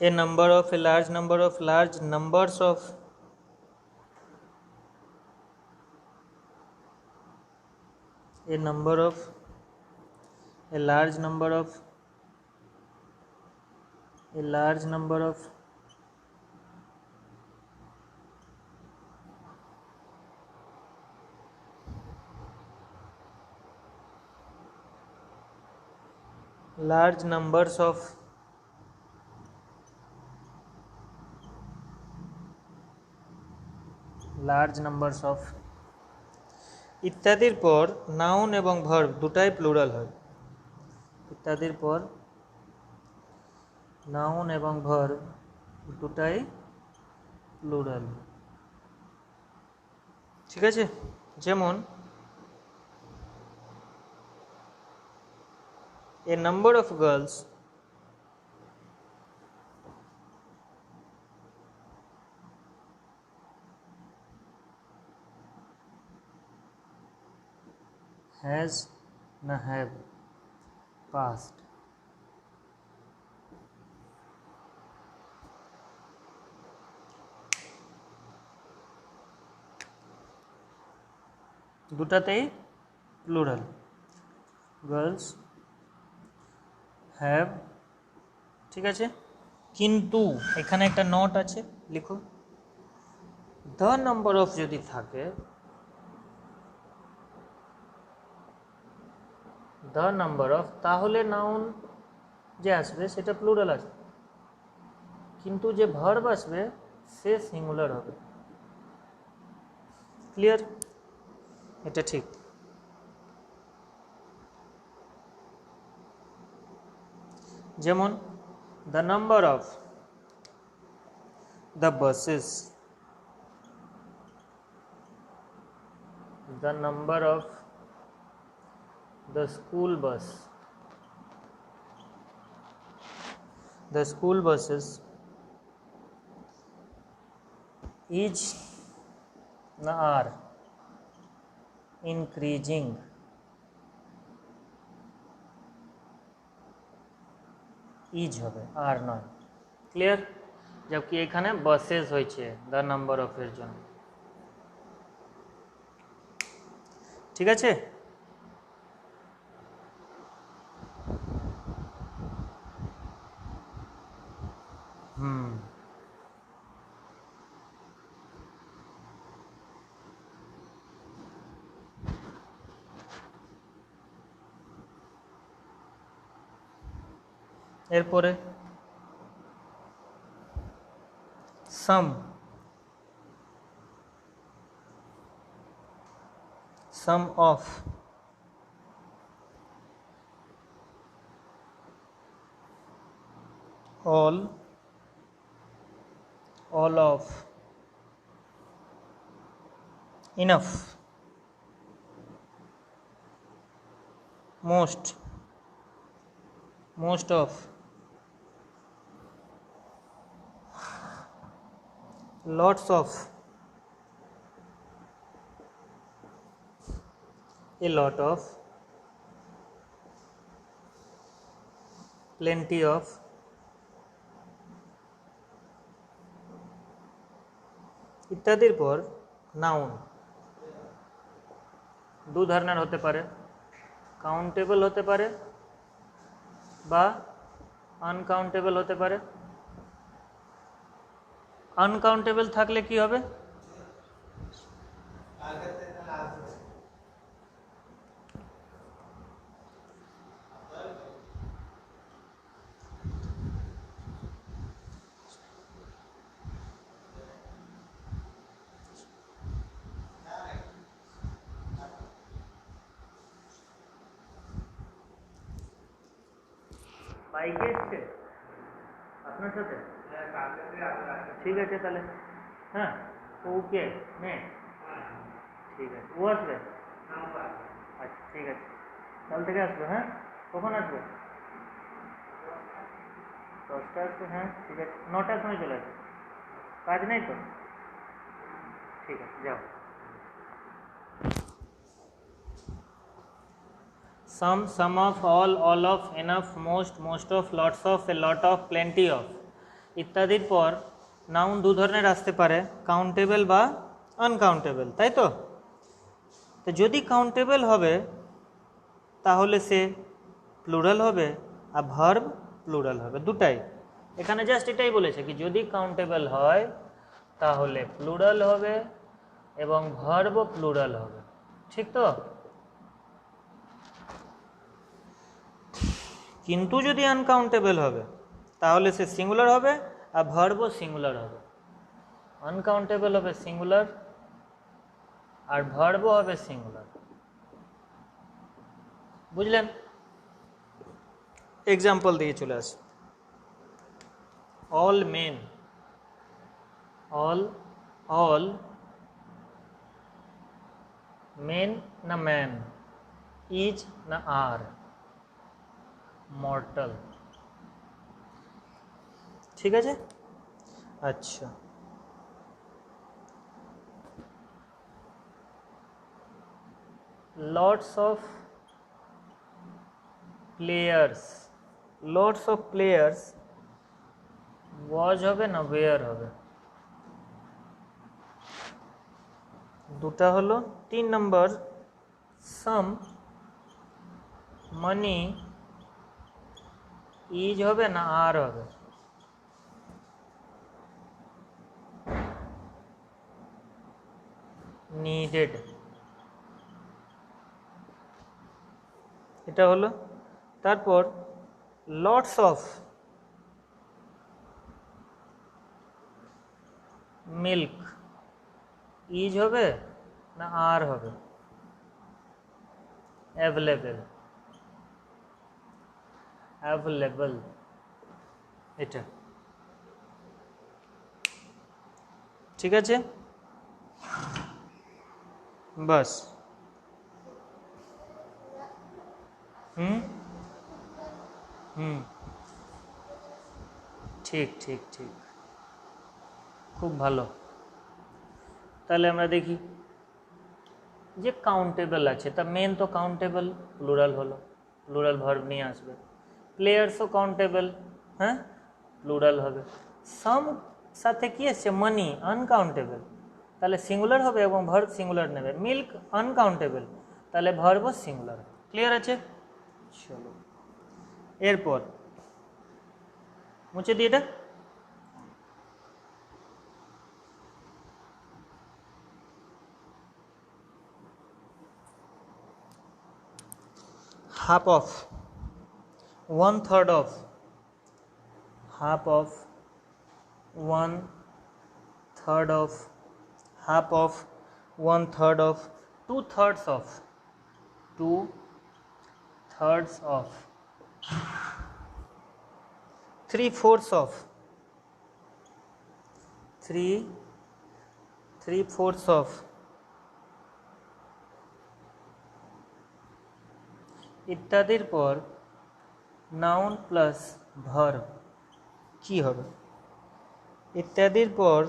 a number of a large number of large numbers of a number of a large number of a large number of large numbers of large numbers of ইত্যাদির পর noun এবং verb দুটাই plural হয়। ইত্যাদির পর নাউন এবং verb দুটাই plural, ঠিক আছে। যেমন a number of girls has na have passed, দুটাতেই প্লুরাল। গার্লস হ্যাভ, ঠিক আছে। কিন্তু এখানে একটা নট আছে, লিখো দ্য নাম্বার অফ যদি থাকে, দ্য নাম্বার অফ, তাহলে নাউন যে আসবে সেটা প্লুরাল আসবে, কিন্তু যে ভার্ব আসবে সে সিঙ্গুলার হবে। ক্লিয়ার? এটা ঠিক। যেমন the number of the buses, the number of the school bus, the school buses is na are increasing, is হবে, আর নয়। ক্লিয়ার? জবকি এখানে বাসেস হয়েছে দ্য নাম্বার অফ এর জন্য, ঠিক আছে। এরপরে সাম, সাম of, all, all of, enough, most, most of, lots of, a lot of, plenty of, ইত্যাদির পর নাউন দু ধরনের হতে পারে, কাউন্টেবল হতে পারে বা আনকাউন্টেবল হতে পারে। আনকাউন্টেবল থাকলে কি হবে? বাইকে এসছে আপনার সাথে? ঠিক আছে তাহলে, হ্যাঁ ওকে নে ঠিক আছে, ও আসবে? আচ্ছা ঠিক আছে, কাল থেকে আসবে। হ্যাঁ, কখন আসবে? 10টা আসবে, হ্যাঁ ঠিক আছে, 9টার সময় চলে আসবে। কাজ নেই তো? ঠিক আছে, যাও। Some of, all of, enough, most of, lots of, a lot of, plenty of ইত্যাদির পর নাউন দু ধরনের আসতে পারে, কাউন্টেবল বা আনকাউন্টেবল, তাই তো? তো যদি কাউন্টেবল হবে তাহলে সে প্লুরাল হবে, আর ভার্ব প্লুরাল হবে, দুটাই। এখানে জাস্ট এটাই বলেছে কি যদি কাউন্টেবল হয় তাহলে প্লুরাল হবে এবং ভার্বও প্লুরাল হবে, ঠিক তো? কিন্তু যদি আনকাউন্টেবল হবে তাহলে সে সিঙ্গুলার হবে আর ভার্বও সিঙ্গুলার হবে। আনকাউন্টেবল হবে সিঙ্গুলার আর ভার্বও হবে সিঙ্গুলার, বুঝলেন? এক্সাম্পল দিয়ে চলে আসি। অল মেন, অল মেন না ম্যান, ইজ না আর, মর্টাল, ঠিক আছে? আচ্ছা, lots of players, lots of players was হবে না ওয়েয়ার হবে? দুটা হলো। 3 নম্বর, সাম মানি ইজ হবে না আর হবে? নিডেড, এটা হলো। তারপর লটস অফ মিল্ক ইজ হবে না আর হবে? অ্যাভেলেবেল, অ্যাভেলেবল, এটা ঠিক আছে। বাস। হুম হুম, ঠিক ঠিক ঠিক, খুব ভালো। তাহলে আমরা দেখি যে কাউন্টেবল আছে, তা মেন তো কাউন্টেবল, প্লুরাল হলো, প্লুরাল ভার্ব নিয়ে আসবে। প্লেয়ার্সও কাউন্টেবল, হ্যাঁ প্লুরাল হবে। সাম সাথে কি আসছে? মানি, আনকাউন্টেবল, তাহলে সিঙ্গুলার হবে এবং ভার্ব সিঙ্গুলার নেবে। মিল্ক আনকাউন্টেবল, তাহলে ভার্বও সিঙ্গুলার। ক্লিয়ার আছে? চলো এরপর মুছে দিয়ে এটা। Half of, 1/3 of, half of, 1/3 of, half of, 1/3 of, 2/3 of, 2/3 of, 3/4 of, 3/4 of, ইত্যাদির পর নাউন প্লাস ভার্ব কি হবে? ইত্যাদির পর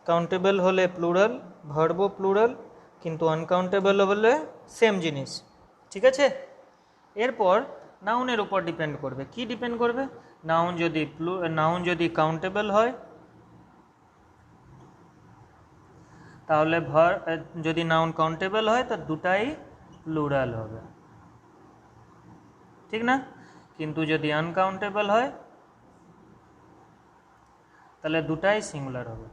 কাউন্টেবল হলে প্লুরাল, ভার্বও প্লুরাল, কিন্তু আনকাউন্টেবল হলে সেম জিনিস, ঠিক আছে? এরপর নাউনের উপর ডিপেন্ড করবে। কি ডিপেন্ড করবে? নাউন যদি কাউন্টেবল হয় তাহলে যদি নাউন কাউন্টেবল হয় তা দুটাই প্লুরাল হবে, ঠিক না? কিন্তু যদি আনকাউন্টেবল হয় তাহলে দুটাই সিঙ্গুলার হবে।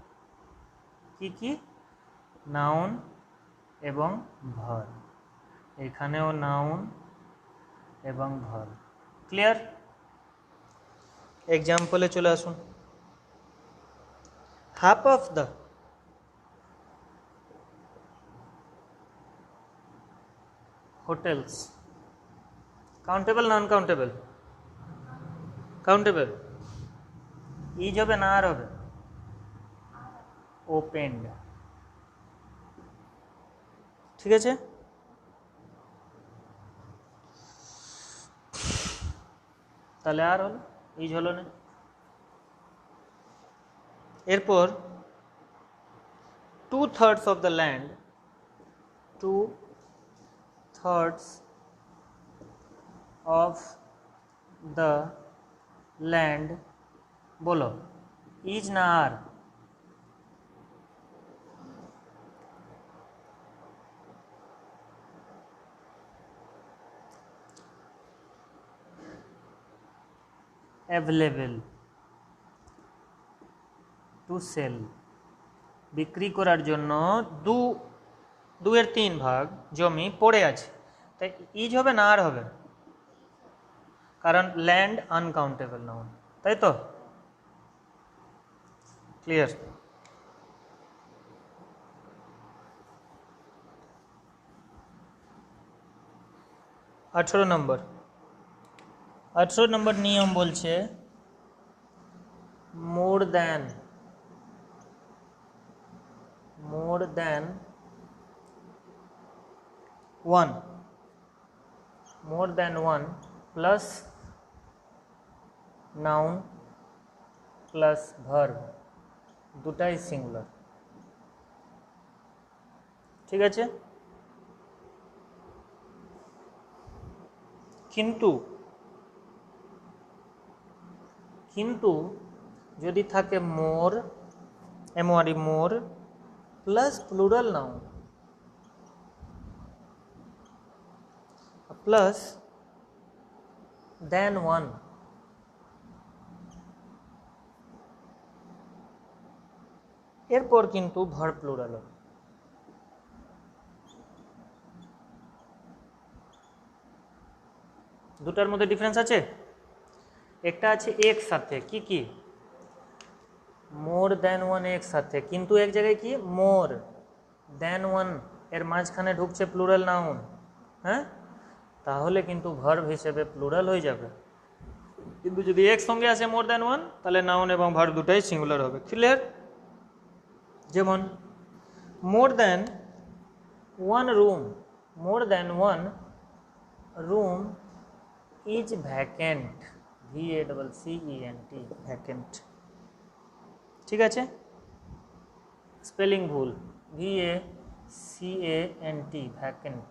কি কি? নাউন এবং ভার্ব, এখানেও নাউন এবং ভার্ব। ক্লিয়ার? এক্সাম্পলে চলে আসুন। Half of the hotels, countable না আনকাউন্টেবল? কাউন্টেবল। ইজ হবে না আর হবে? ওপেন্ড। ঠিক আছে, তাহলে আর হলো ইজ হলো না। এরপর 2/3 of the land, 2/3 of the land বলো ইজ না আর? অ্যাভেলেবেল টু সেল, বিক্রি করার জন্য 2/3 জমি পড়ে আছে, তাই ইজ হবে না আর হবে? কারণ ল্যান্ড আনকাউন্টেবল নাউন, তাই তো? ক্লিয়ার? 18 নম্বর নিয়ম বলছে more than 1 plus noun plus verb দুটাই সিঙ্গুলার। ঠিক আছে, কিন্তু যদি থাকে মোর, এমওয়ারি মোর প্লাস প্লুরাল নাউন প্লাস দেন 1, এরপর কিন্তু ভার্ব প্লুরাল হবে। দুটার মধ্যে ডিফারেন্স আছে, একটা আছে একসাথে, কি মোর দেন 1 একসাথে, কিন্তু এক জায়গায় কি মোর দেন 1 এর মাঝখানে ঢুকছে প্লুরাল নাউন, হ্যাঁ, তাহলে কিন্তু ভার্ব হিসেবে প্লুরাল হয়ে যাবে। কিন্তু যদি একসঙ্গে আসে মোর দেন 1, তাহলে নাউন এবং ভার্ব দুটাই সিঙ্গুলার হবে। ক্লিয়ার? যেমন মোর দেন 1 room is vacant, VACCENT, vacant. ঠিক আছে, স্পেলিং ভুল, VACANT, vacant.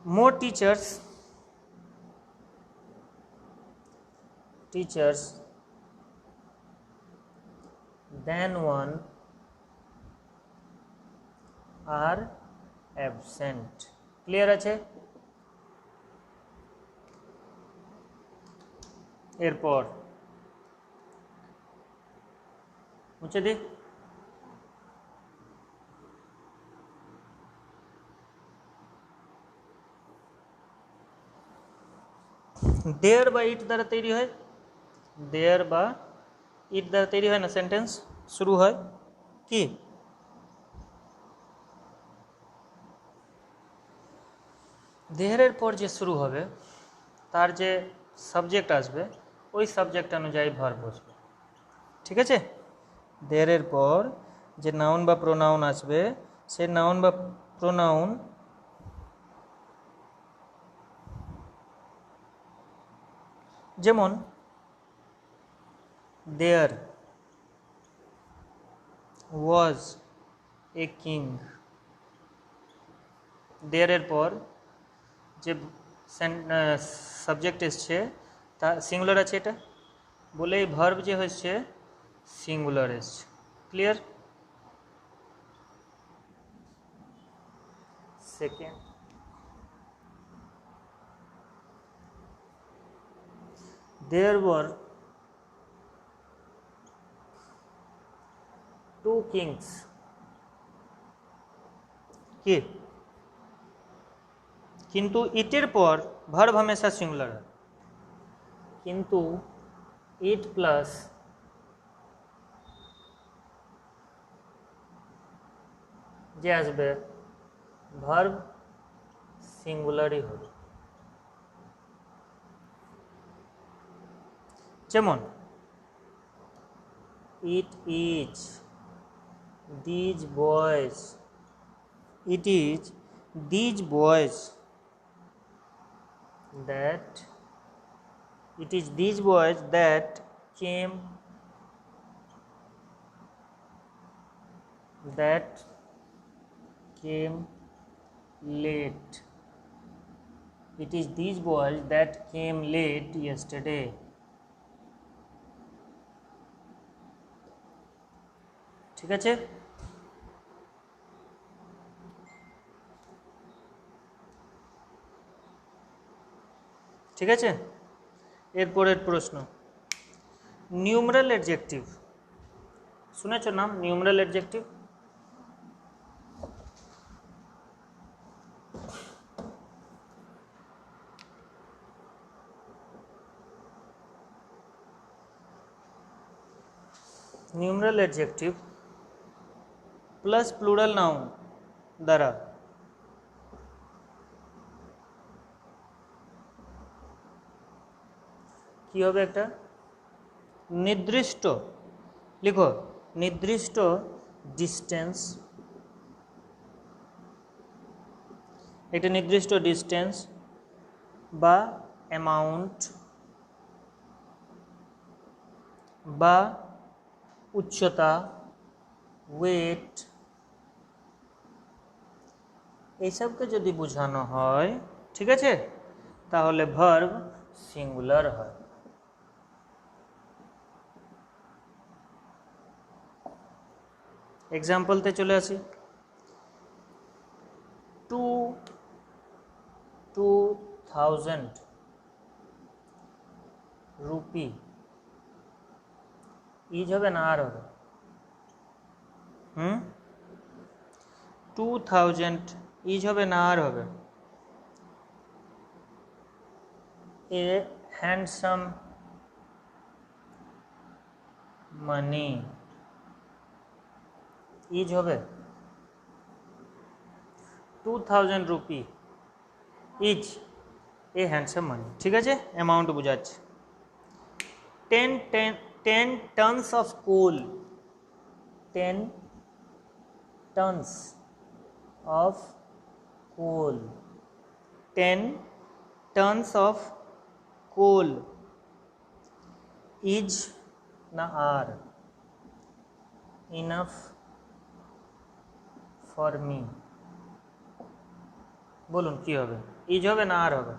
More teachers than 1 are absent. Clear আছে? এরপর মুছে দি, দেয়ার বা ইট দ্বারা তৈরি হয়, দেয়ার বা ইট দ্বারা তৈরি হয় না, সেন্টেন্স শুরু হয় কি দেয়ারের পর যে শুরু হবে তার যে সাবজেক্ট আসবে ওই সাবজেক্ট অনুযায়ী ভার্ব বসবে। ঠিক আছে, দেয়ারের পর যে নাউন বা প্রোনাউন আসবে সেই নাউন বা প্রোনাউন যেমন দেয়ার ওয়াজ এ কিং, দেয়ারের পর যে সাবজেক্ট এসছে তা সিঙ্গুলার আছে, এটা বলে এই ভার্ব যে হচ্ছে সিঙ্গুলার এসছে। Clear? Second, there were 2 kings, কি কিন্তু ইটের পর ভার্ব हमेशा সিঙ্গুলার হয়, কিন্তু ইট প্লাস যে আসবে ভার্ব সিঙ্গুলারই হবে। যেমন it is these boys, it is these boys that, it is these boys that came late, it is these boys that came late yesterday. ঠিক আছে, ঠিক আছে। এরপরের প্রশ্ন, নিউমেরাল অ্যাডজেক্টিভ, শুনেছ নাম numeral adjective? Numeral adjective plus plural noun দ্বারা কি হবে? একটা নির্দিষ্ট, লিখো, নির্দিষ্ট ডিস্টেন্স, একটা নির্দিষ্ট ডিস্টেন্স বা অ্যামাউন্ট বা উচ্চতা, ওয়েট, এইসবকে যদি বোঝানো হয়, ঠিক আছে, তাহলে ভার্ব সিঙ্গুলার হয়। এক্সাম্পলতে চলে আসি, 2000 রুপি, ইজ হবে না আর হবে? 2000 ইজ হবে না আর হবে? এ হ্যান্ডসাম মানি, ইজ হবে 2000 রুপি ইজ এ হ্যান্ডসাম মানি, ঠিক আছে, অ্যামাউন্ট বোঝাচ্ছে। 10 tons of coal, 10 tons of coal, 10 tons of coal is না আর enough for me, বলুন কি হবে? ইজ হবে না আর হবে?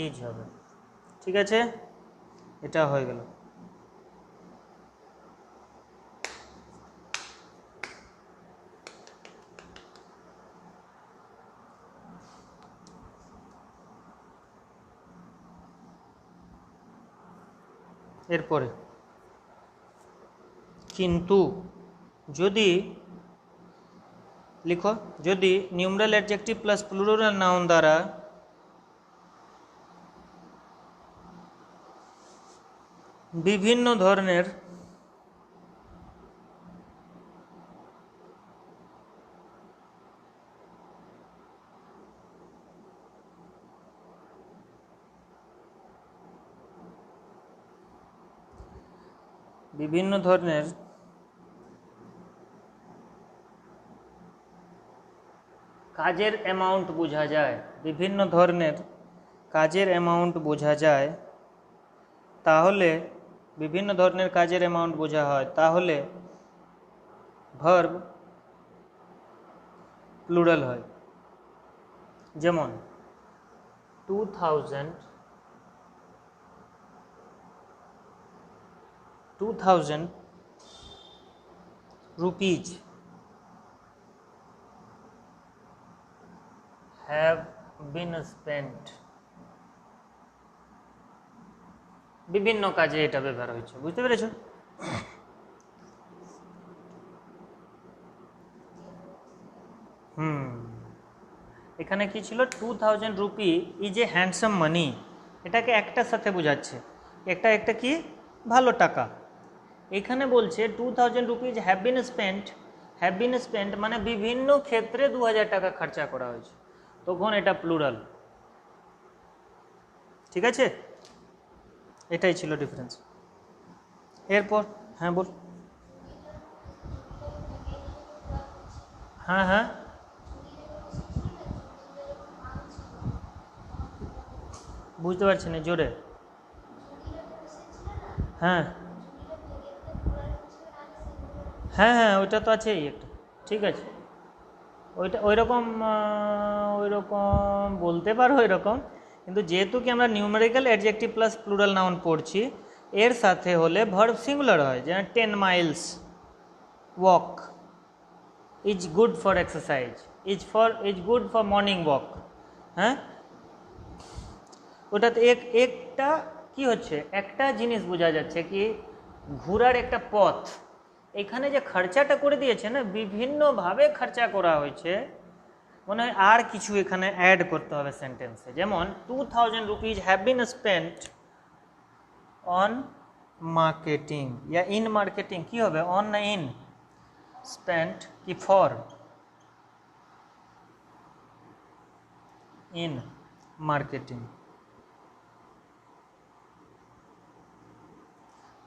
ইজ হবে, ঠিক আছে, এটা হয়ে গেল। এরপরে কিন্তু, যদি, লিখো, যদি numeral adjective plus plural noun দ্বারা বিভিন্ন ধরনের কাজের অ্যামাউন্ট বোঝা যায়, বিভিন্ন ধরনের কাজের অ্যামাউন্ট বোঝা যায়, তাহলে বিভিন্ন ধরনের কাজের অ্যামাউন্ট বোঝা হয়, তাহলে ভার্ব প্লুরাল হয়। যেমন 2000 rupees have been spent, বিভিন্ন কাজে এটা ব্যবহার হয়েছে, বুঝতে পেরেছো? এখানে কি ছিল? 2000 রুপি ইজ এ হ্যান্ডসাম মানি, এটাকে একটার সাথে বোঝাচ্ছে, একটা কি ভালো টাকা। এখানে বলছে 2000 রুপিজ হ্যাভ বিন স্পেন্ট মানে বিভিন্ন ক্ষেত্রে 2000 টাকা খরচা করা হয়েছে, তখন এটা প্লুরাল, ঠিক আছে, এটাই ছিল ডিফারেন্স। এরপর হ্যাঁ বল। হ্যাঁ হ্যাঁ, বুঝতে পারছি না জোরে। হ্যাঁ হ্যাঁ হ্যাঁ, ওইটা তো আছেই একটা। ঠিক আছে, ওইটা ওই রকম বলতে পারো এরকম, কিন্তু যেহেতু কি আমরা numerical adjective plus plural noun পড়ছি, এর সাথে হলে ভার্ব সিঙ্গুলার হয়, যেমন 10 Miles walk, is good for exercise, is good for morning walk. হ্যাঁ, ওটাতে একটা কি হচ্ছে, একটা জিনিস বোঝা যাচ্ছে কি ঘোরার একটা পথ। এখানে যে খরচাটা করে দিয়েছে না, বিভিন্নভাবে খরচা করা হয়েছে, মনে হয় আর কিছু এখানে অ্যাড করতে হবে সেন্টেন্সে। যেমন 2000 rupees have been spent on marketing, या इन মার্কেটিং, কি হবে অন না ইন, স্পেন্ট কি for, in marketing।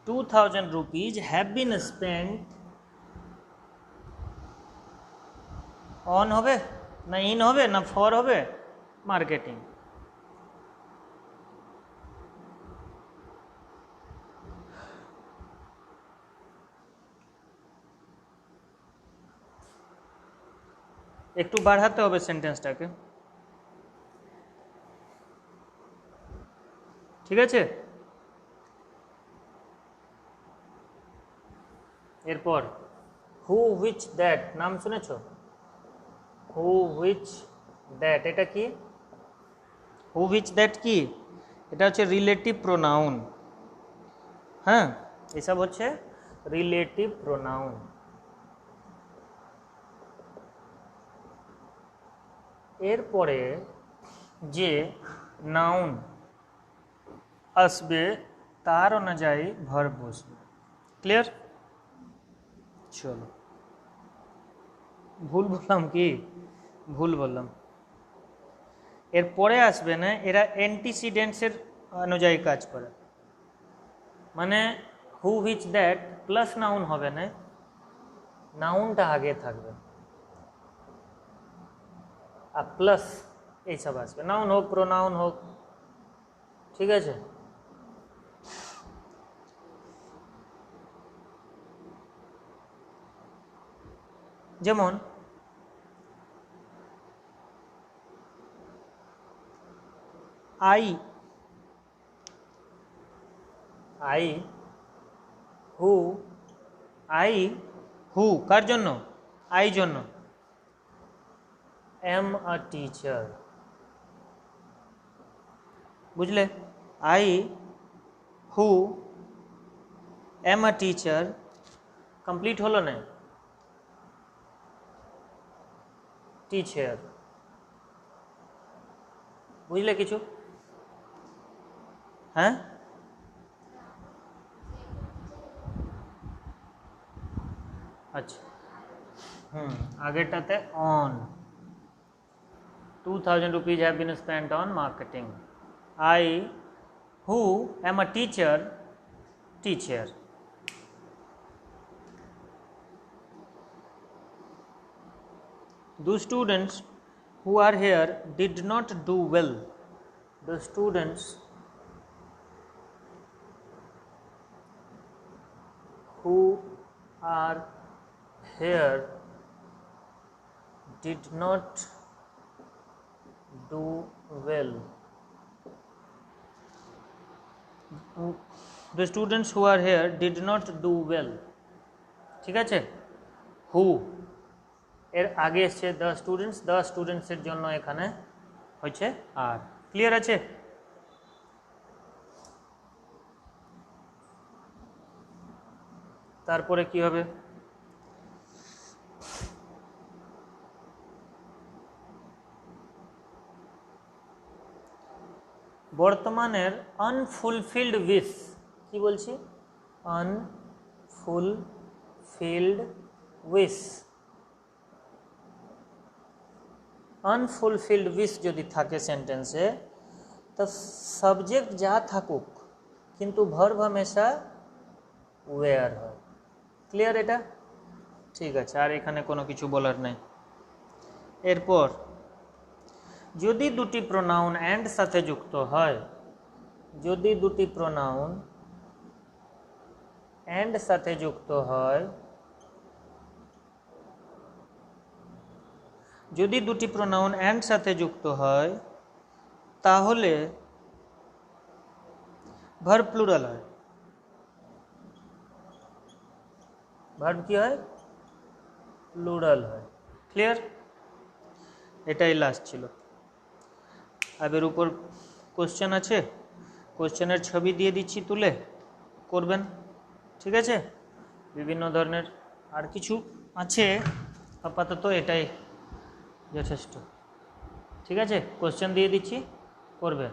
2000 rupees have been spent on হবে না in হবে না for হবে, মার্কেটিং। একটু বাড়াতে হবে সেন্টেন্সটাকে, ঠিক আছে। এরপর হু হুইচ দ্যাট, নাম শুনেছো? হু হুইচ দ্যাট, এটা কি? হু হুইচ দ্যাট কি? এটা হচ্ছে রিলেটিভ প্রোনাউন। হ্যাঁ, এসব হচ্ছে রিলেটিভ প্রোনাউন। এরপরে যে নাউন আসবে তার অনুযায়ী ভার্ব বসবে। ক্লিয়ার? চলো, ভুল বললাম কি? ভুল বললাম। এরপরে আসবে না, এরা অ্যান্টিসিডেন্টসের অনুযায়ী কাজ করে, মানে হু হুইচ দ্যাট প্লাস নাউন হবে না, নাউনটা আগে থাকবে আর প্লাস এইসব আসবে, নাউন হোক প্রোনাউন হোক। ঠিক আছে, যেমন I, I who, I who কার জন্য? আই জন্য। এম আ টিচার, বুঝলে? I who am a teacher complete হলো না, টিচার। বুঝলে কিছু? হ্যাঁ, আচ্ছা, আগেরটাতে on. 2000 rupees have been spent on marketing. I who am a teacher, teacher. The students who are here did not do well. The students who are here did not do well. The students who are here did not do well. ঠিক আছে, হু এর আগে এসছে the স্টুডেন্টসের জন্য এখানে হচ্ছে আর। Clear আছে? তারপরে কি হবে? বর্তমানের আনফুলফিল্ড উইশ, কি বলছি? Unfulfilled wish. আনফুলফিল্ড উইশ যদি থাকে সেন্টেন্সে, তো সাবজেক্ট যা থাকুক কিন্তু ভার্ব হামেশা ওয়্যার হয়। ক্লিয়ার এটা? ঠিক আছে, আর এখানে কোনো কিছু বলার নেই। এরপর যদি দুটি প্রোনাউন অ্যান্ড সাথে যুক্ত হয়, যদি দুটি প্রোনাউন অ্যান্ড সাথে যুক্ত হয়, যদি দুটি প্রোনাউন অ্যান্ড সাথে যুক্ত হয় তাহলে ভার্ব প্লুরাল হয়। ভার্ব কি হয়? প্লুরাল হয়। ক্লিয়ার? এটাই লাস্ট ছিল। এর উপর কোশ্চেন আছে, কোশ্চেনের ছবি দিয়ে দিচ্ছি, তুলে করবেন। ঠিক আছে? বিভিন্ন ধরনের আর কিছু আছে, আপাতত এটাই যথেষ্ট। ঠিক আছে? কোশ্চেন দিয়ে দিচ্ছি, করবেন।